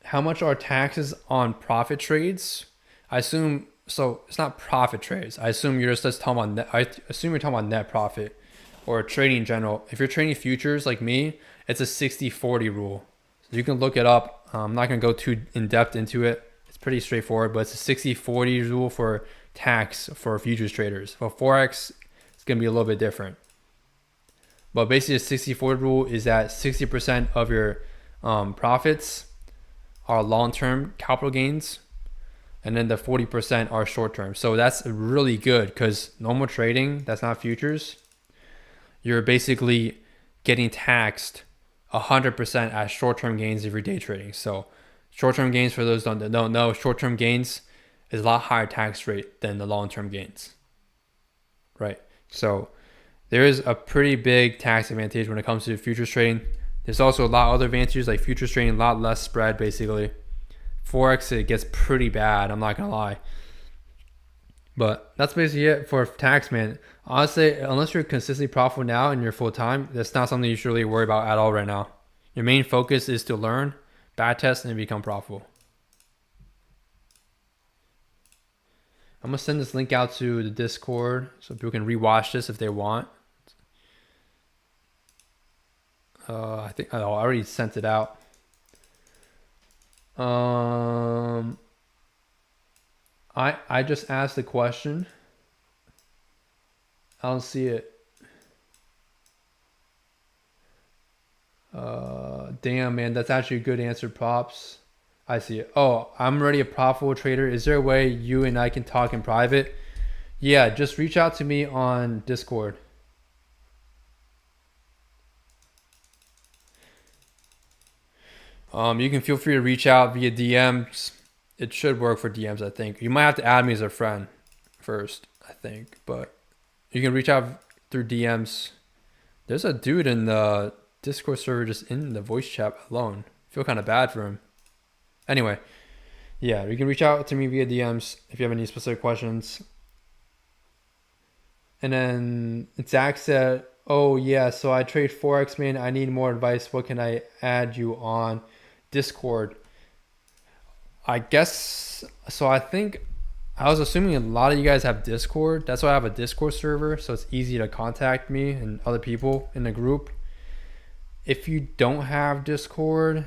[SPEAKER 1] How much are taxes on profit trades? I assume, so it's not profit trades. I assume you're just talking about net, I assume you're talking about net profit or trading in general. If you're trading futures like me, it's a 60-40 rule. So you can look it up. I'm not going to go too in depth into it. It's pretty straightforward, but it's a 60-40 rule for tax for futures traders. For Forex, it's going to be a little bit different. But basically the 60-40 rule is that 60% of your profits are long-term capital gains. and then the 40% are short term. So that's really good because normal trading, that's not futures, you're basically getting taxed 100% as short-term gains if you're day trading. So short-term gains, for those don't know, short-term gains is a lot higher tax rate than the long-term gains, right? So there is a pretty big tax advantage when it comes to futures trading. There's also a lot of other advantages, like futures trading, a lot less spread basically. Forex, it gets pretty bad, I'm not gonna lie. But that's basically it for tax, man. Honestly, unless you're consistently profitable now and you're full time, that's not something you should really worry about at all right now. Your main focus is to learn, back test, and become profitable. I'm gonna send this link out to the Discord so people can rewatch this if they want. I think I already sent it out. I just asked the question. I don't see it. Damn, man, that's actually a good answer. Props. I see it. Oh, I'm already a profitable trader. Is there a way you and I can talk in private? Yeah, just reach out to me on Discord. You can feel free to reach out via DMs. It should work for DMs, I think. You might have to add me as a friend first, I think, but you can reach out through DMs. There's a dude in the Discord server just in the voice chat alone. I feel kind of bad for him. Anyway, yeah, you can reach out to me via DMs if you have any specific questions. And then Zach said, oh yeah, so I trade Forex, man. I need more advice. What can I add you on Discord? I guess, so I think, I was assuming a lot of you guys have Discord. That's why I have a Discord server, so it's easy to contact me and other people in the group. If you don't have Discord,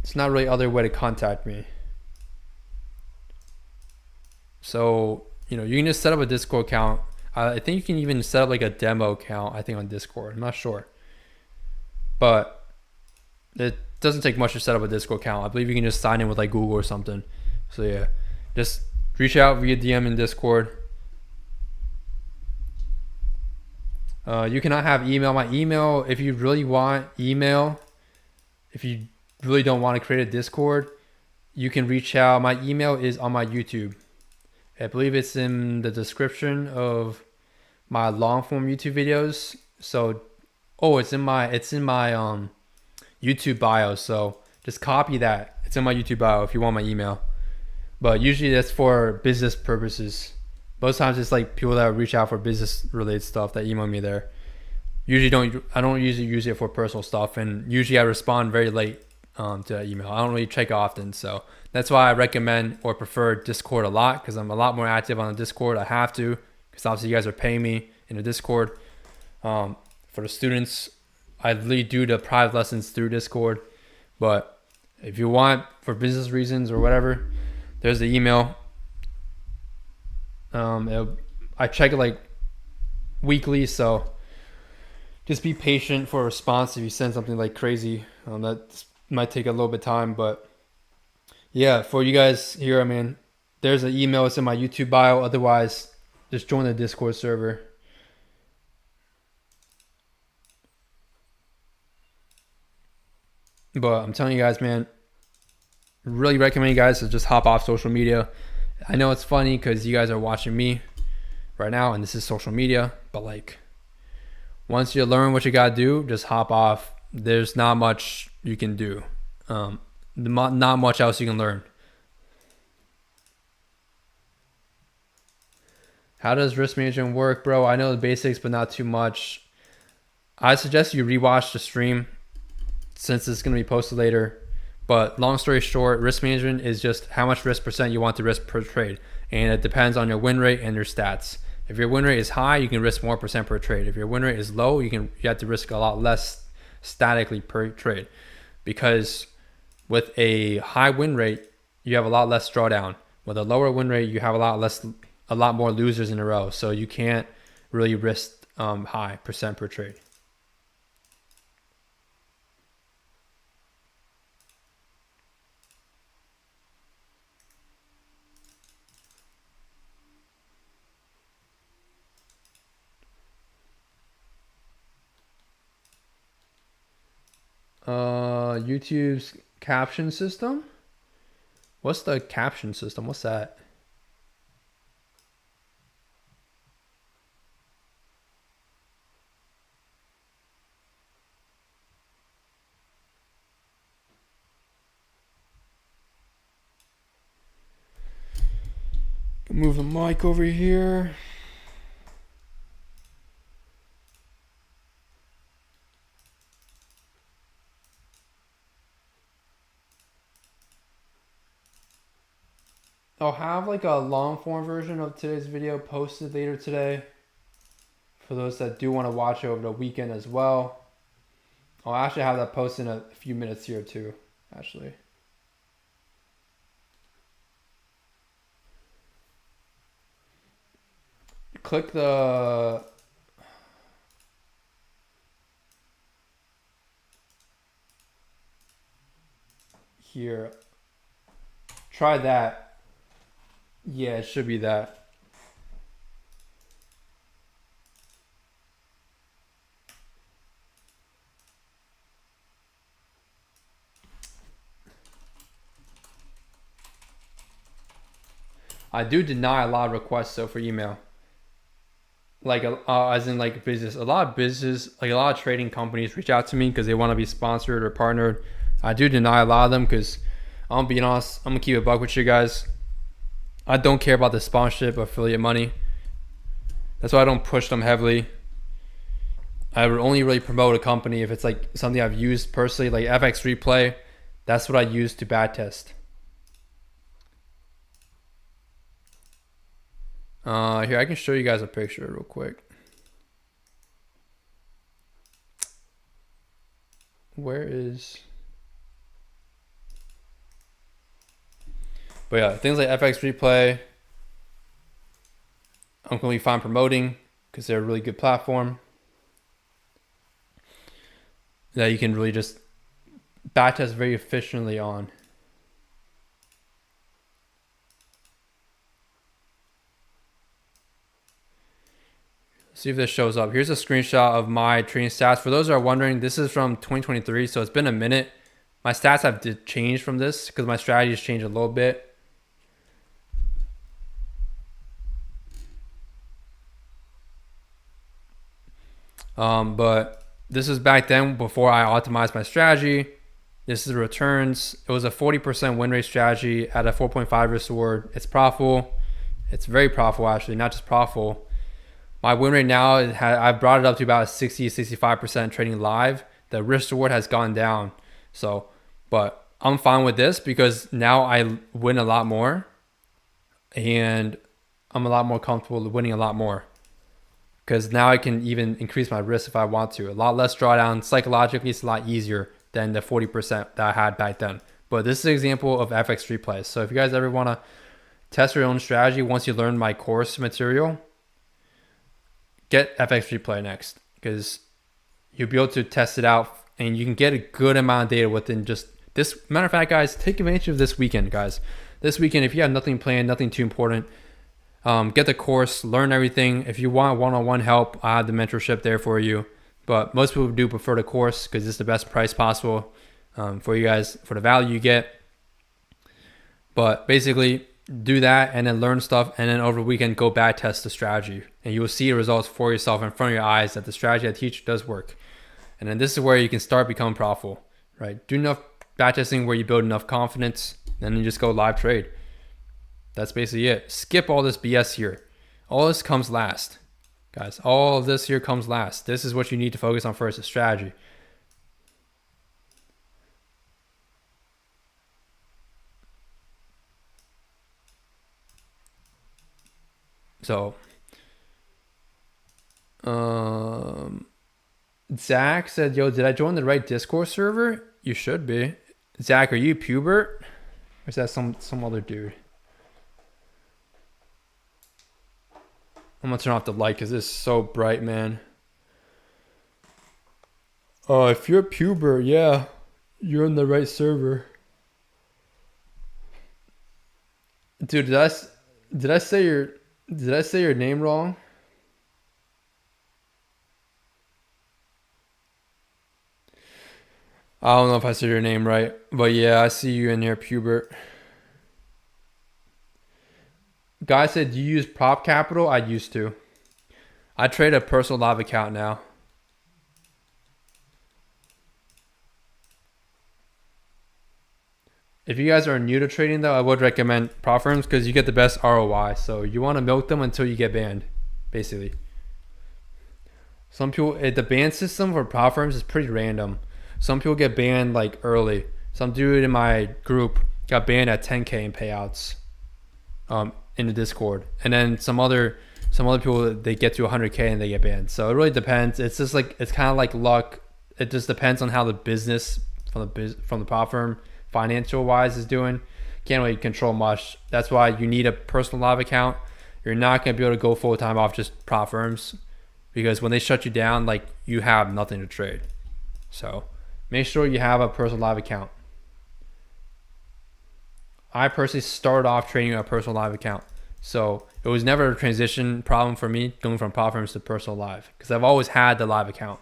[SPEAKER 1] it's not really other way to contact me. So, you can just set up a Discord account. I think you can even set up like a demo account, I think, on Discord. I'm not sure. But it doesn't take much to set up a Discord account. I believe you can just sign in with like Google or something. So yeah, just reach out via DM in Discord. You cannot have email. My email, if you really want email, if you really don't want to create a Discord, you can reach out. My email is on my YouTube. I believe it's in the description of my long form YouTube videos. So, it's in my YouTube bio. So just copy that. It's in my YouTube bio if you want my email. But usually that's for business purposes. Most times it's like people that reach out for business related stuff that email me there. I don't usually use it for personal stuff, and usually I respond very late to that email. I don't really check often, so that's why I recommend or prefer Discord a lot, because I'm a lot more active on the Discord. I have to, because obviously you guys are paying me in the Discord. For the students, I really do the private lessons through Discord, but if you want for business reasons or whatever, there's the email. I check it like weekly, so just be patient for a response if you send something like crazy. That might take a little bit of time, but yeah, for you guys here, I mean, there's an email. It's in my YouTube bio. Otherwise, just join the Discord server. But I'm telling you guys, man, really recommend you guys to just hop off social media. I know it's funny because you guys are watching me right now and this is social media, but like once you learn what you gotta do, just hop off. There's not much you can do. Not much else you can learn. How does risk management work, bro? I know the basics, but not too much. I suggest you rewatch the stream since it's going to be posted later. But long story short, risk management is just how much risk percent you want to risk per trade. And it depends on your win rate and your stats. If your win rate is high, you can risk more percent per trade. If your win rate is low, you have to risk a lot less statically per trade. Because with a high win rate, you have a lot less drawdown. With a lower win rate, you have a lot more losers in a row. So you can't really risk high percent per trade. YouTube's caption system. What's the caption system? What's that? Move the mic over here. I'll have like a long form version of today's video posted later today for those that do want to watch it over the weekend as well. I'll actually have that posted in a few minutes here too, actually. Click the here. Try that. Yeah, it should be that. I do deny a lot of requests though for email. Like as in like business, a lot of business, like a lot of trading companies reach out to me because they want to be sponsored or partnered. I do deny a lot of them because I'm being honest, I'm gonna keep it a buck with you guys. I don't care about the sponsorship or affiliate money. That's why I don't push them heavily. I would only really promote a company if it's like something I've used personally, like FX Replay. That's what I use to bad test. Here, I can show you guys a picture real quick. Where is... But yeah, things like FX Replay, I'm going to be fine promoting because they're a really good platform that you can really just backtest very efficiently on. See if this shows up. Here's a screenshot of my trading stats. For those who are wondering, this is from 2023, so it's been a minute. My stats have changed from this because my strategy has changed a little bit. But this is back then before I optimized my strategy. This is the returns. It was a 40% win rate strategy at a 4.5 risk reward. It's profitable. It's very profitable actually, not just profitable. My win rate now, I've brought it up to about 60-65% trading live. The risk reward has gone down. So, but I'm fine with this because now I win a lot more and I'm a lot more comfortable winning a lot more because now I can even increase my risk if I want to. A lot less drawdown. Psychologically, it's a lot easier than the 40% that I had back then. But this is an example of FX Replay. So if you guys ever want to test your own strategy once you learn my course material, get FX Replay next because you'll be able to test it out and you can get a good amount of data within just this. Matter of fact, guys, take advantage of this weekend, guys. This weekend, if you have nothing planned, nothing too important, get the course, learn everything. If you want one-on-one help, I have the mentorship there for you. But most people do prefer the course because it's the best price possible for you guys, for the value you get. But basically, do that and then learn stuff, and then over the weekend go back test the strategy, and you will see the results for yourself in front of your eyes that the strategy I teach does work. And then this is where you can start becoming profitable, right? Do enough back testing where you build enough confidence, and then just go live trade. That's basically it. Skip all this BS here. All this comes last, guys. All of this here comes last. This is what you need to focus on first, is strategy. So, Zach said, yo, did I join the right Discord server? You should be. Zach, are you Pubert? Or is that some other dude? I'm gonna turn off the light because it's so bright, man. If you're Pubert, yeah, you're in the right server. Dude, did I say your name wrong? I don't know if I said your name right, but yeah, I see you in here, Pubert. Guy said, "Do you use Prop Capital?" I used to. I trade a personal live account now. If you guys are new to trading, though, I would recommend prop firms because you get the best ROI. So you want to milk them until you get banned, basically. Some people, the ban system for prop firms is pretty random. Some people get banned like early. Some dude in my group got banned at 10K in payouts, in the Discord, and then some other people they get to 100K and they get banned. So it really depends. It's just like it's kind of like luck. It just depends on how the business from the prop firm financial wise is doing. Can't really control much. That's why you need a personal live account. You're not gonna be able to go full time off just prop firms because when they shut you down, like you have nothing to trade. So make sure you have a personal live account. I personally started off trading a personal live account. So it was never a transition problem for me going from prop firms to personal live because I've always had the live account.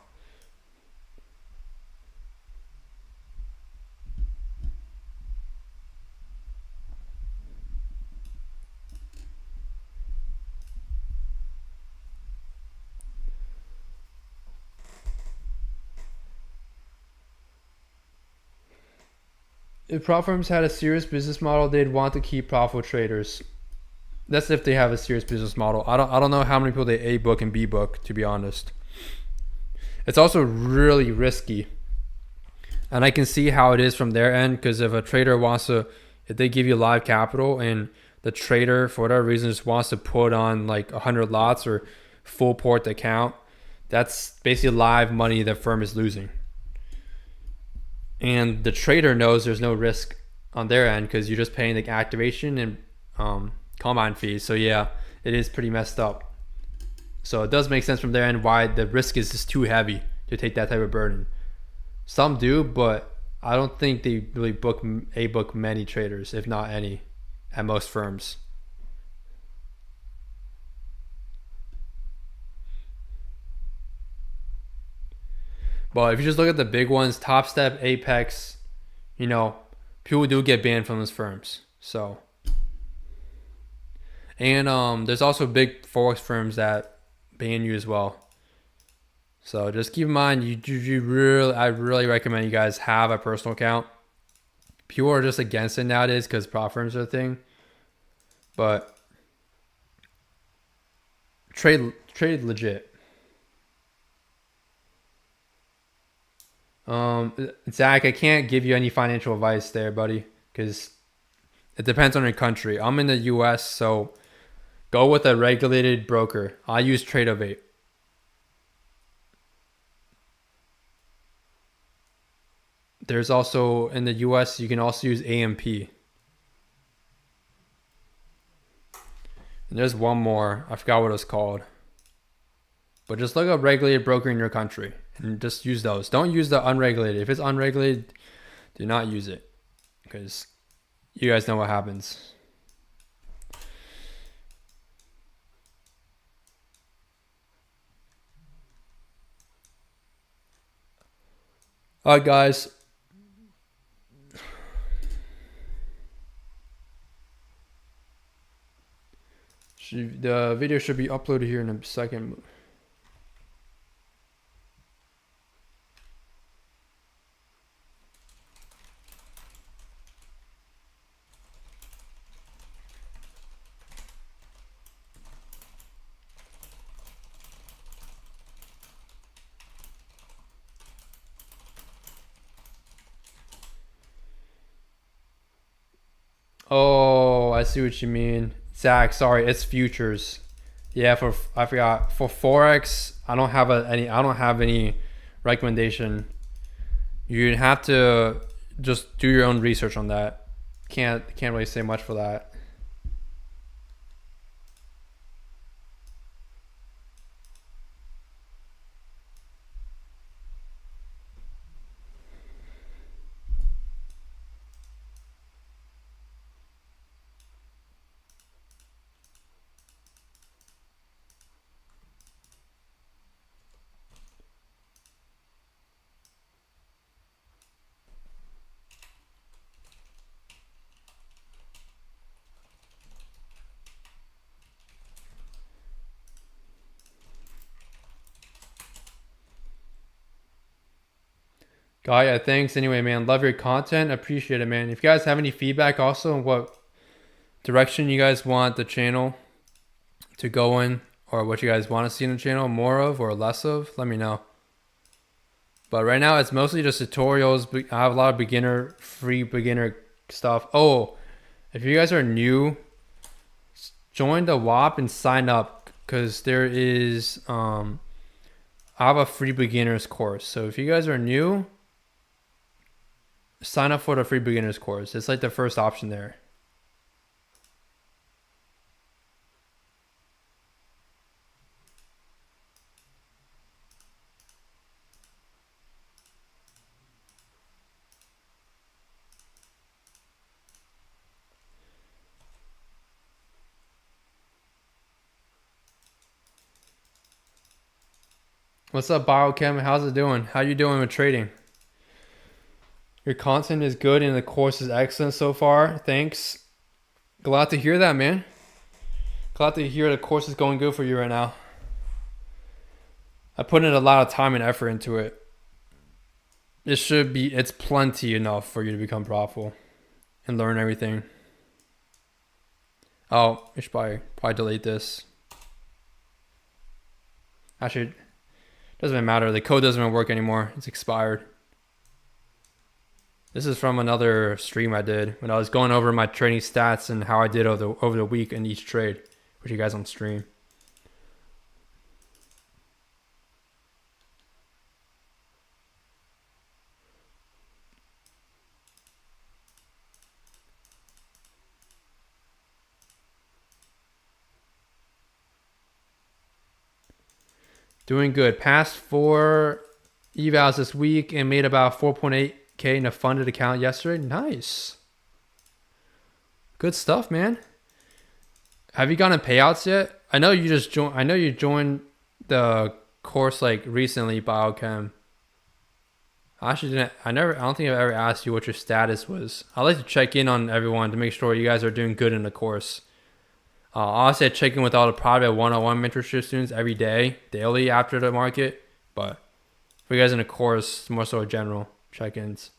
[SPEAKER 1] If prop firms had a serious business model, they'd want to keep profitable traders. That's if they have a serious business model. I don't know how many people they A book and B book, to be honest. It's also really risky. And I can see how it is from their end because if a trader wants to, if they give you live capital and the trader for whatever reason just wants to put on like 100 lots or full port the account, that's basically live money the firm is losing. And the trader knows there's no risk on their end because you're just paying the activation and combine fees. So yeah, it is pretty messed up. So it does make sense from their end why the risk is just too heavy to take that type of burden. Some do, but I don't think they really book many traders, if not any, at most firms. But if you just look at the big ones, Top Step, Apex, you know, people do get banned from those firms. So, and there's also big forex firms that ban you as well. So just keep in mind, I really recommend you guys have a personal account. People are just against it nowadays because prop firms are a thing. But trade legit. Zach, I can't give you any financial advice there, buddy, because it depends on your country. I'm in the U.S., so go with a regulated broker. I use Tradeovate. There's also in the U.S. you can also use AMP. And there's one more. I forgot what it's called. But just look up regulated broker in your country and just use those. Don't use the unregulated. If it's unregulated, do not use it because you guys know what happens. All right, guys. The video should be uploaded here in a second. Oh, I see what you mean. Zach, sorry, it's futures. Yeah, for I forgot. For Forex, I don't have any recommendation. You'd have to just do your own research on that. Can't really say much for that. Gaia, thanks. Anyway, man, love your content. Appreciate it, man. If you guys have any feedback also on what direction you guys want the channel to go in, or what you guys want to see in the channel, more of or less of, let me know. But right now it's mostly just tutorials. I have a lot of free beginner stuff. Oh, if you guys are new, join the WAP and sign up, because there is I have a free beginners course. So if you guys are new, sign up for the free beginners course. It's like the first option there. What's up, Biochem? How's it doing? How you doing with trading? Your content is good and the course is excellent so far. Thanks. Glad to hear that, man. Glad to hear the course is going good for you right now. I put in a lot of time and effort into it. It's plenty enough for you to become profitable and learn everything. Oh, I should probably delete this. Actually, doesn't even matter. The code doesn't even work anymore. It's expired. This is from another stream I did when I was going over my trading stats and how I did over the week in each trade with you guys on stream. Doing good. Passed 4 evals this week and made about 4.8K in a funded account yesterday. Nice. Good stuff, man. Have you gotten payouts yet? I know you just joined. I know you joined the course like recently, Biochem. I actually didn't. I don't think I've ever asked you what your status was. I like to check in on everyone to make sure you guys are doing good in the course. Honestly, I check in with all the private one-on-one mentorship students every day, daily after the market. But for you guys in the course, it's more so general check-ins.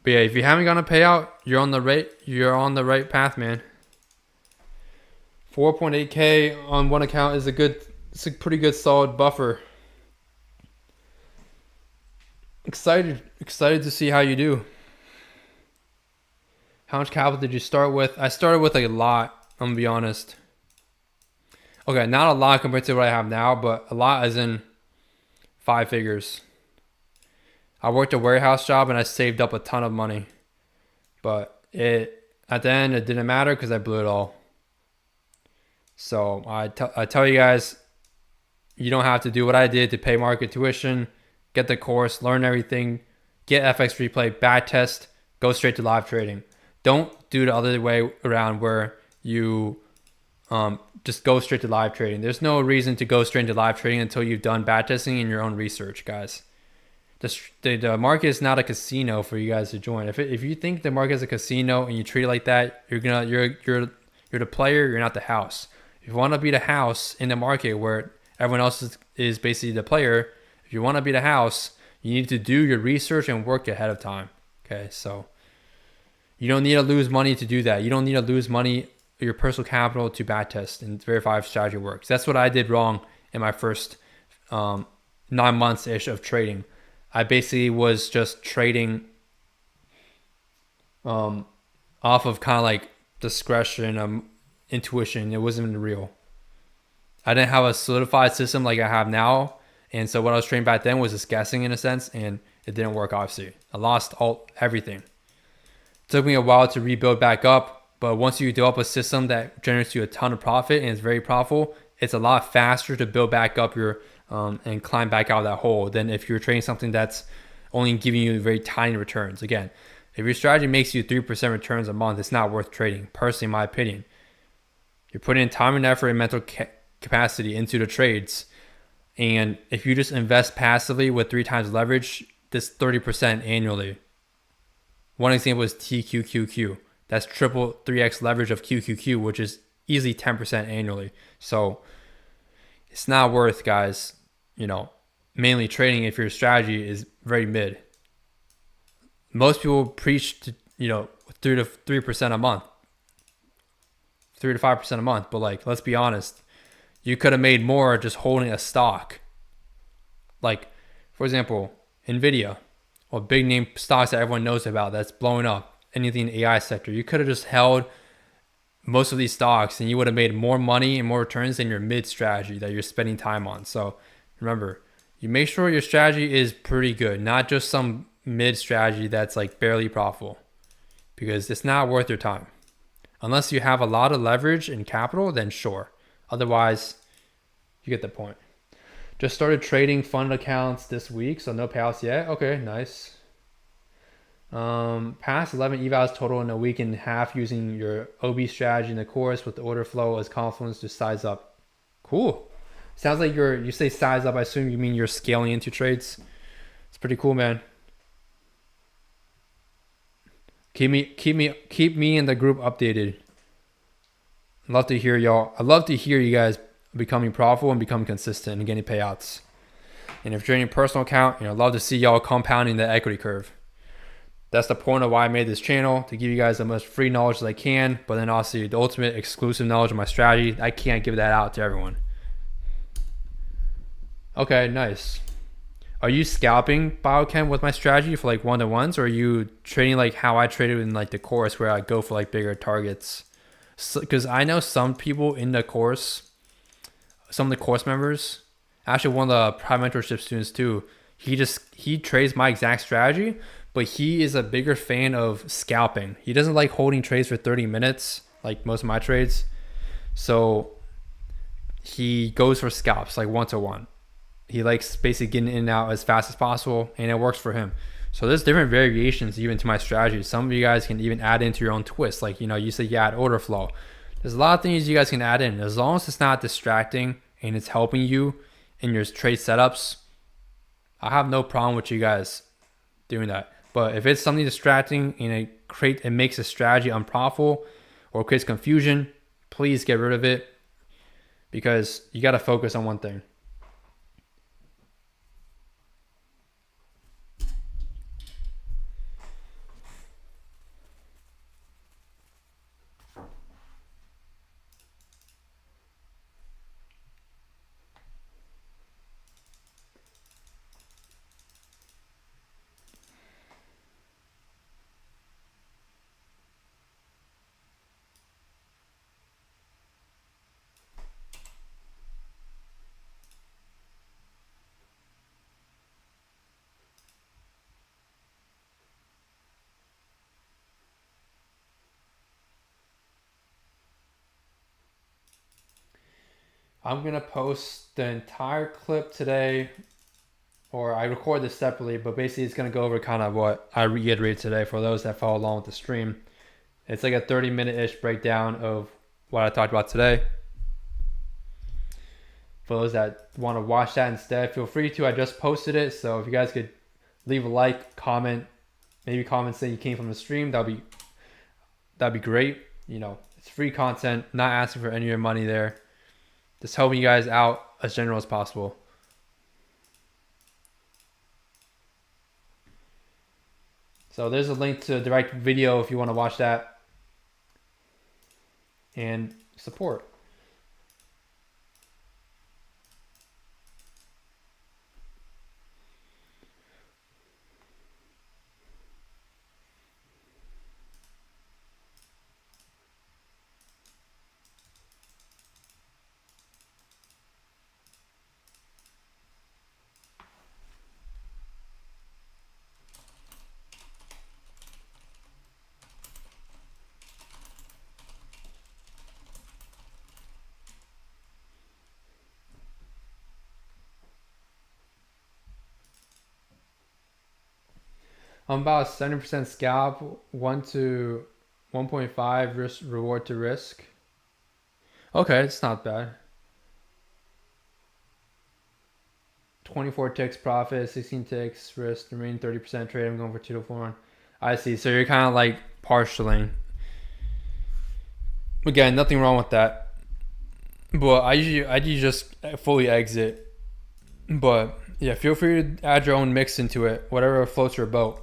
[SPEAKER 1] But yeah, if you haven't gotten a payout, you're on the right path, man. 4.8K on one account is it's a pretty good solid buffer. Excited to see how you do. How much capital did you start with? I started with a lot, I'm gonna be honest. Okay, not a lot compared to what I have now, but a lot as in 5 figures. I worked a warehouse job and I saved up a ton of money. But at the end, it didn't matter because I blew it all. So I tell you guys, you don't have to do what I did to pay market tuition, get the course, learn everything, get FX replay, back test, go straight to live trading. Don't do the other way around where you just go straight to live trading. There's no reason to go straight to live trading until you've done back testing and your own research, guys. The market is not a casino for you guys to join. If you think the market is a casino and you treat it like that, you're the player, you're not the house. If you want to be the house in the market where everyone else is basically the player, if you want to be the house, you need to do your research and work ahead of time. Okay, so you don't need to lose money to do that. You don't need to lose money, your personal capital, to backtest and verify if strategy works. That's what I did wrong in my first 9 months-ish of trading. I basically was just trading off of kind of like discretion, intuition. It wasn't even real. I didn't have a solidified system like I have now. And so what I was trading back then was just guessing in a sense, and it didn't work, obviously. I lost everything. It took me a while to rebuild back up, but once you develop a system that generates you a ton of profit and is very profitable, it's a lot faster to build back up your and climb back out of that hole than if you're trading something that's only giving you very tiny returns. Again, if your strategy makes you 3% returns a month, it's not worth trading, personally, in my opinion. You're putting in time and effort and mental capacity into the trades. And if you just invest passively with 3 times leverage, this 30% annually. One example is TQQQ. That's triple 3x leverage of QQQ, which is easily 10% annually. So it's not worth, guys, mainly trading if your strategy is very mid. Most people preach to, 3% a month, 3 to 5% a month. But like, let's be honest, you could have made more just holding a stock. Like, for example, Nvidia, or big name stocks that everyone knows about that's blowing up. Anything in the AI sector, you could have just held most of these stocks and you would have made more money and more returns than your mid strategy that you're spending time on. So remember, you make sure your strategy is pretty good, not just some mid strategy that's like barely profitable, because it's not worth your time. Unless you have a lot of leverage and capital, then sure. Otherwise, you get the point. Just started trading fund accounts this week, so no payouts yet. Okay, nice. Past 11 evals total in a week and a half using your OB strategy in the course with the order flow as confluence to size up. Cool. Sounds like you say size up. I assume you mean you're scaling into trades. It's pretty cool, man. Keep me in the group updated. I'd love to hear y'all. I'd love to hear you guys becoming profitable and becoming consistent and getting payouts. And if you're in your personal account, I'd love to see y'all compounding the equity curve. That's the point of why I made this channel, to give you guys the most free knowledge as I can, but then also the ultimate exclusive knowledge of my strategy. I can't give that out to everyone. Okay, nice. Are you scalping Biochem with my strategy for like one-to-ones, or are you trading like how I traded in like the course where I go for like bigger targets? Because I know some people in the course, some of the course members, actually one of the private mentorship students too, he trades my exact strategy, but he is a bigger fan of scalping. He doesn't like holding trades for 30 minutes like most of my trades. So he goes for scalps, like one-to-one. He likes basically getting in and out as fast as possible, and it works for him. So there's different variations even to my strategy. Some of you guys can even add into your own twist. Like, you say you add order flow. There's a lot of things you guys can add in. As long as it's not distracting and it's helping you in your trade setups, I have no problem with you guys doing that. But if it's something distracting and it makes a strategy unprofitable or creates confusion, please get rid of it, because you got to focus on one thing. I'm going to post the entire clip today, or I record this separately, but basically it's going to go over kind of what I reiterated today for those that follow along with the stream. It's like a 30-minute-ish breakdown of what I talked about today. For those that want to watch that instead, feel free to. I just posted it, so if you guys could leave a like, comment, maybe comment saying you came from the stream, that'd be great. It's free content, not asking for any of your money there. Just helping you guys out as general as possible. So there's a link to a direct video if you want to watch that and support. I'm about 70% scalp, 1 to 1.5 risk reward to risk. Okay, it's not bad. 24 ticks profit, 16 ticks risk, the remaining 30% trade. I'm going for 2 to 4. I see. So you're kind of like partialing. Again, nothing wrong with that. But I usually just fully exit. But Yeah, feel free to add your own mix into it, whatever floats your boat.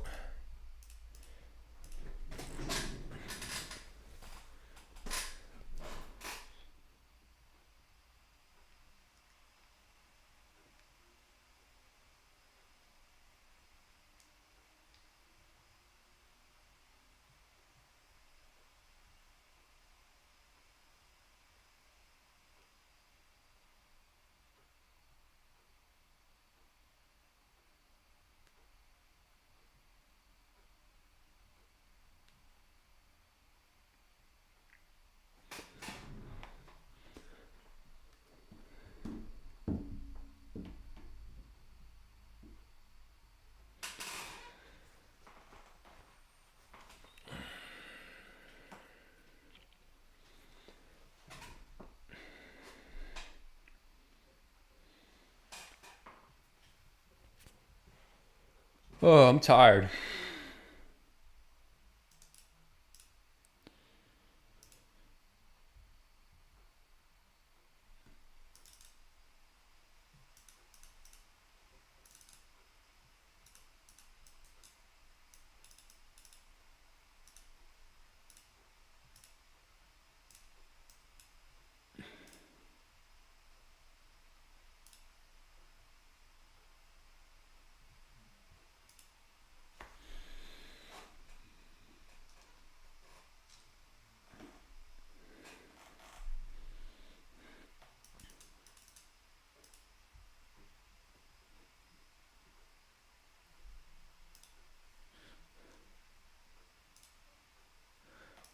[SPEAKER 1] Oh, I'm tired.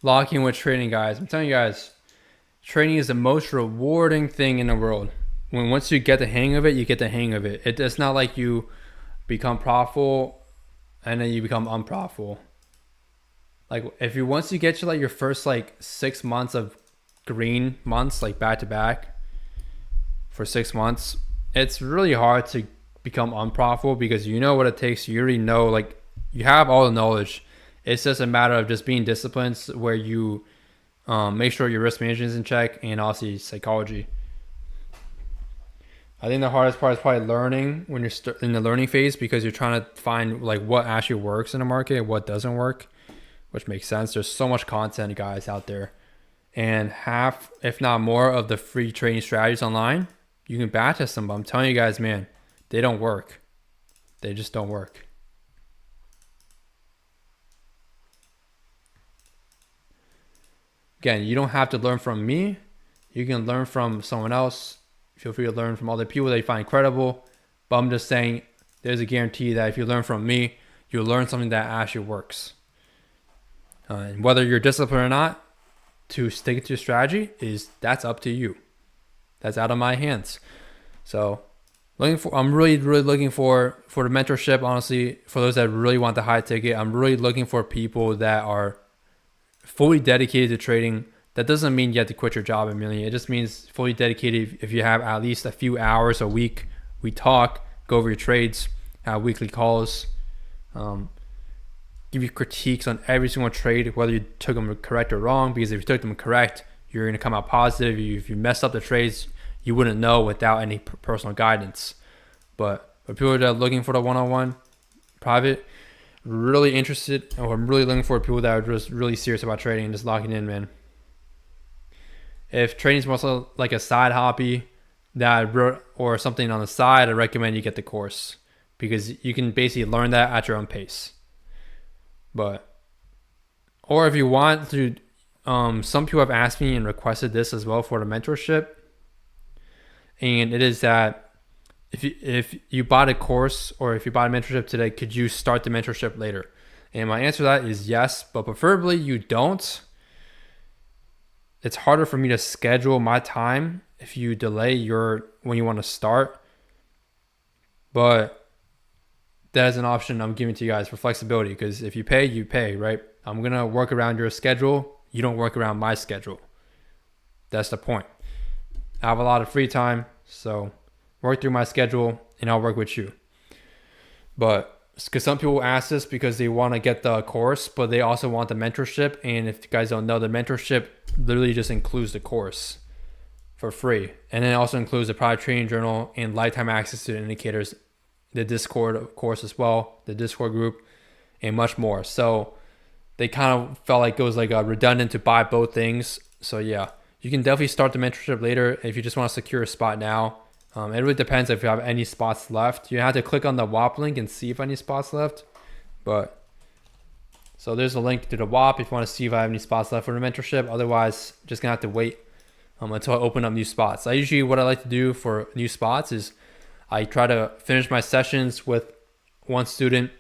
[SPEAKER 1] Locking with trading, guys. I'm telling you guys, trading is the most rewarding thing in the world. When once you get the hang of it, you get the hang of it. It's not like you become profitable and then you become unprofitable. Like if you once you get to like your first like 6 months of green months, like back to back for 6 months, it's really hard to become unprofitable because you know what it takes. You already know, like you have all the knowledge. It's just a matter of just being disciplined where you make sure your risk management is in check and also your psychology. I think the hardest part is probably learning when you're in the learning phase because you're trying to find like what actually works in the market and what doesn't work, which makes sense. There's so much content, guys, out there. And half, if not more, of the free trading strategies online, you can backtest them. But I'm telling you guys, man, they don't work. They just don't work. Again, you don't have to learn from me. You can learn from someone else. Feel free to learn from other people that you find credible. But I'm just saying there's a guarantee that if you learn from me, you'll learn something that actually works. And whether you're disciplined or not, to stick to your strategy that's up to you. That's out of my hands. So I'm really looking for the mentorship, honestly, for those that really want the high ticket. I'm really looking for people that are fully dedicated to trading. That doesn't mean you have to quit your job immediately. It just means fully dedicated. If you have at least a few hours a week, we talk, go over your trades, have weekly calls, give you critiques on every single trade, whether you took them correct or wrong. Because if you took them correct, you're going to come out positive. If you messed up the trades, you wouldn't know without any personal guidance. But for people that are looking for the one-on-one private, really interested, or I'm really looking for people that are just really serious about trading and just locking in, man. If trading is mostly like a side hobby or something on the side, I recommend you get the course because you can basically learn that at your own pace. Or if you want to, some people have asked me and requested this as well for the mentorship, and it is that if you bought a course or if you bought a mentorship today, could you start the mentorship later? And my answer to that is yes, but preferably you don't. It's harder for me to schedule my time if you delay when you want to start. But that is an option I'm giving to you guys for flexibility, because if you pay, you pay, right? I'm going to work around your schedule. You don't work around my schedule. That's the point. I have a lot of free time, so work through my schedule and I'll work with you. But because some people ask this because they want to get the course, but they also want the mentorship. And if you guys don't know, the mentorship literally just includes the course for free. And then it also includes the private trading journal and lifetime access to the indicators the Discord, of course, as well, the Discord group, and much more. So they kind of felt like it was like redundant to buy both things. So yeah, you can definitely start the mentorship later if you just want to secure a spot now. It really depends if you have any spots left. You have to click on the WAP link and see if any spots left. But so there's a link to the WAP if you want to see if I have any spots left for the mentorship. Otherwise, just gonna have to wait until I open up new spots. What I like to do for new spots is I try to finish my sessions with one student,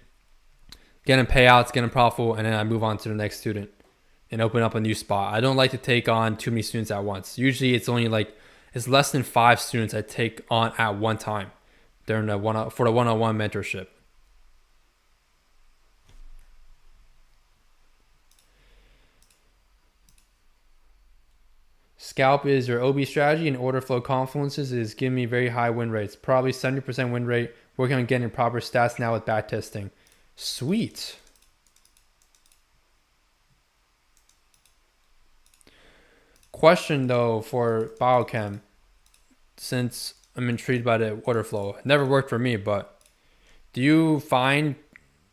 [SPEAKER 1] get him payouts, get him profitable, and then I move on to the next student and open up a new spot. I don't like to take on too many students at once. Usually it's only it's less than 5 students I take on at one time during for the one-on-one mentorship. Scalp is your OB strategy, and order flow confluences is giving me very high win rates. Probably 70% win rate. Working on getting proper stats now with back testing. Sweet. Question though for biochem, since I'm intrigued by the order flow. It never worked for me, but do you find,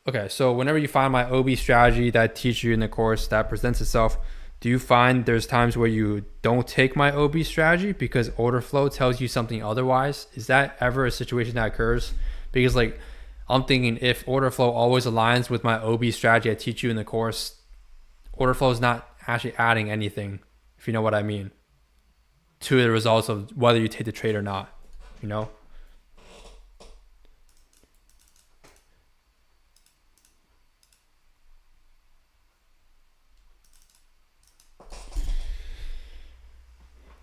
[SPEAKER 1] okay, so whenever you find my OB strategy that I teach you in the course that presents itself, do you find there's times where you don't take my OB strategy because order flow tells you something otherwise? Is that ever a situation that occurs? Because I'm thinking if order flow always aligns with my OB strategy I teach you in the course, order flow is not actually adding anything, if you know what I mean, to the results of whether you take the trade or not, you know?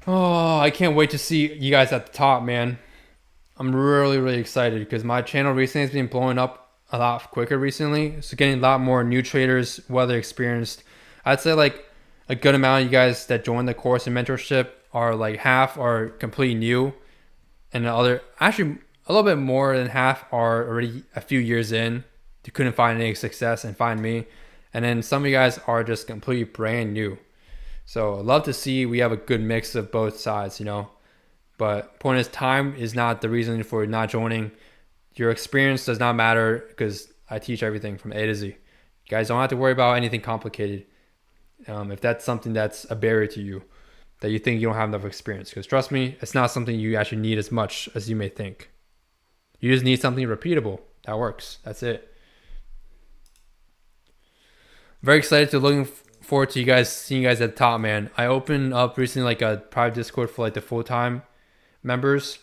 [SPEAKER 1] Oh, I can't wait to see you guys at the top, man. I'm really, really excited because my channel recently has been blowing up a lot quicker recently. So getting a lot more new traders, whether experienced. I'd say a good amount of you guys that join the course and mentorship are half are completely new. And the other, actually a little bit more than half are already a few years in. They couldn't find any success and find me. And then some of you guys are just completely brand new. So I'd love to see we have a good mix of both sides, you know. But point is, time is not the reason for not joining. Your experience does not matter because I teach everything from A to Z. You guys don't have to worry about anything complicated. If that's something that's a barrier to you, that you think you don't have enough experience. Because trust me, it's not something you actually need as much as you may think. You just need something repeatable that works. That's it. Very excited to looking forward to seeing you guys at the top, man. I opened up recently a private Discord for the full-time members,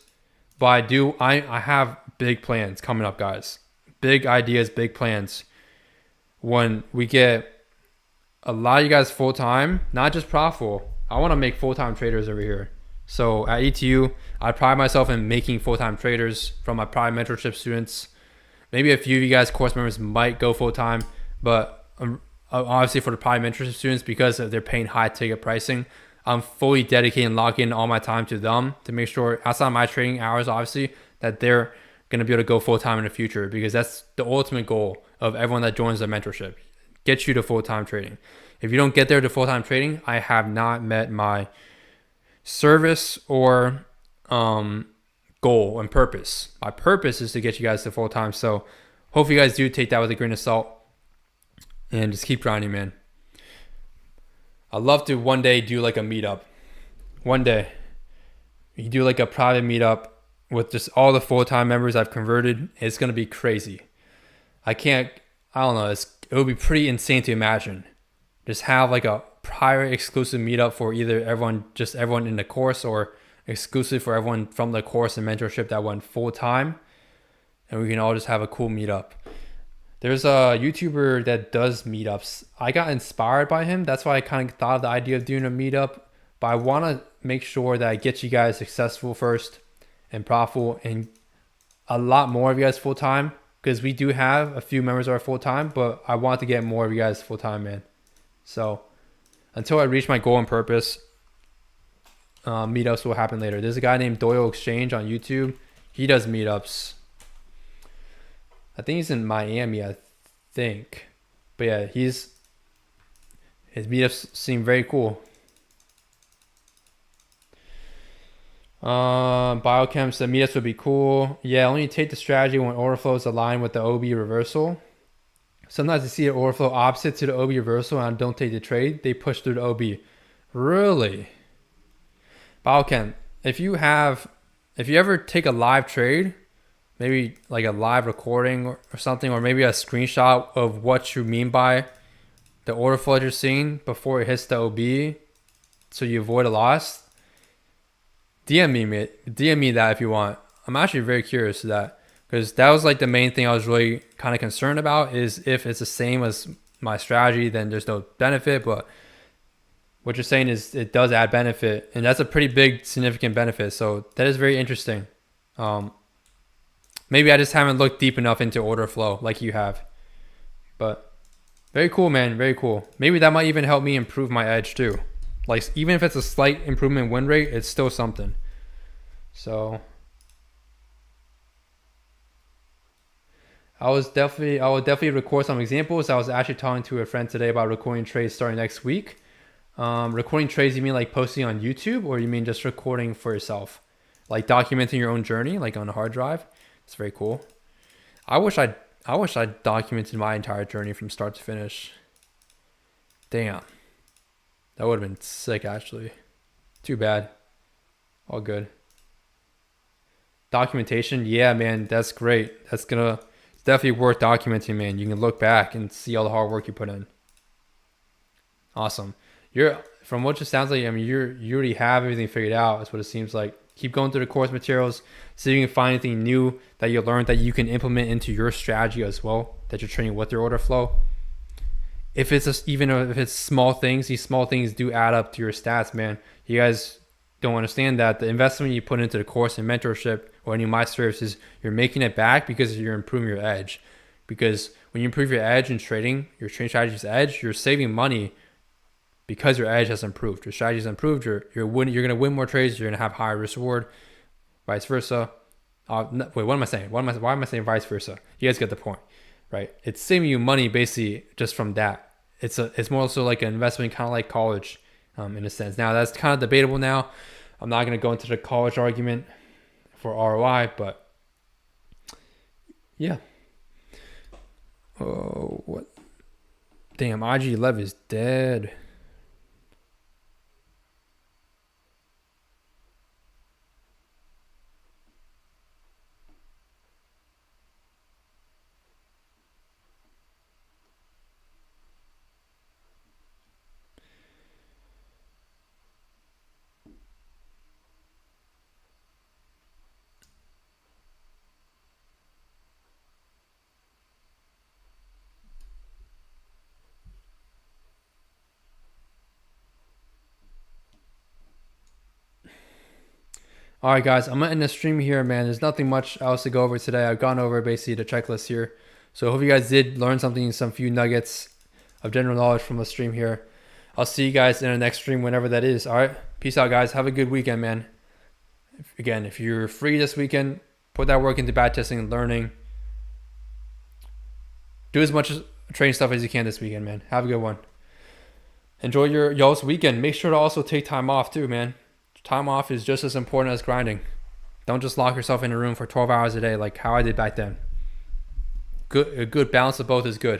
[SPEAKER 1] but I have big plans coming up, guys. Big ideas, big plans. When we get a lot of you guys full-time, not just profitable, I want to make full-time traders over here. So at ETU, I pride myself in making full-time traders from my private mentorship students. Maybe a few of you guys course members might go full-time, but obviously for the private mentorship students, because they're paying high ticket pricing, I'm fully dedicating and locking in all my time to them to make sure outside my trading hours, obviously, that they're going to be able to go full-time in the future, because that's the ultimate goal of everyone that joins the mentorship. Get you to full-time trading. If you don't get there to full-time trading, I have not met my service or goal and purpose. My purpose is to get you guys to full-time. So hopefully you guys do take that with a grain of salt and just keep grinding, man. I'd love to one day do a meetup. One day. You do a private meetup with just all the full-time members I've converted. It's going to be crazy. I don't know. It would be pretty insane to imagine. Just have a private exclusive meetup for either everyone in the course, or exclusive for everyone from the course and mentorship that went full-time. And we can all just have a cool meetup. There's a YouTuber that does meetups. I got inspired by him. That's why I kind of thought of the idea of doing a meetup. But I want to make sure that I get you guys successful first and profitable, and a lot more of you guys full-time, because we do have a few members that are full-time, but I want to get more of you guys full-time, man. So until I reach my goal and purpose, meetups will happen later. There's a guy named Doyle Exchange on YouTube. He does meetups. I think he's in Miami, I think. But yeah, his meetups seem very cool. Biochem said meetups would be cool. Yeah, only take the strategy when order flow is aligned with the OB reversal. Sometimes I see an order flow opposite to the OB reversal and I don't take the trade. They push through the OB. Really? Biochem, if you ever take a live trade, maybe like a live recording or something, or maybe a screenshot of what you mean by the order flow you're seeing before it hits the OB, so you avoid a loss, DM me that if you want. I'm actually very curious to that, because that was like the main thing I was really kind of concerned about, is if it's the same as my strategy, then there's no benefit. But what you're saying is it does add benefit, and that's a pretty big significant benefit. So that is very interesting. Maybe I just haven't looked deep enough into order flow like you have, but very cool, man. Very cool. Maybe that might even help me improve my edge too. Like, even if it's a slight improvement in win rate, it's still something. So I will definitely record some examples. I was actually talking to a friend today about recording trades starting next week. Recording trades, you mean like posting on YouTube, or you mean just recording for yourself? Like documenting your own journey, like on a hard drive? It's very cool. I wish I documented my entire journey from start to finish. Damn. That would have been sick, actually. Too bad. All good. Documentation, yeah, man, that's great. It's definitely worth documenting, man. You can look back and see all the hard work you put in. Awesome. From what it sounds like, I mean, you already have everything figured out. That's what it seems like. Keep going through the course materials, see if you can find anything new that you learned that you can implement into your strategy as well, that you're training with your order flow. If it's small things, these small things do add up to your stats, man. You guys don't understand that the investment you put into the course and mentorship or any of my services, you're making it back because you're improving your edge. Because when you improve your edge in trading, your trading strategy's edge, you're saving money because your edge has improved. Your strategy has improved. You're going to win more trades. You're going to have higher risk reward, vice versa. Wait, what am I saying? Why am I saying vice versa? You guys get the point, right? It's saving you money basically just from that. It's more so like an investment, kind of like college, in a sense. Now that's kind of debatable. Now, I'm not going to go into the college argument for ROI, but yeah. Oh, what? Damn, IG Lev is dead. All right, guys, I'm gonna end the stream here, man. There's nothing much else to go over today. I've gone over basically the checklist here. So I hope you guys did learn something, some few nuggets of general knowledge from the stream here. I'll see you guys in the next stream, whenever that is. All right, peace out, guys. Have a good weekend, man. Again, if you're free this weekend, put that work into back testing and learning. Do as much trading stuff as you can this weekend, man. Have a good one. Enjoy y'all's weekend. Make sure to also take time off too, man. Time off is just as important as grinding. Don't just lock yourself in a room for 12 hours a day like how I did back then. A good balance of both is good.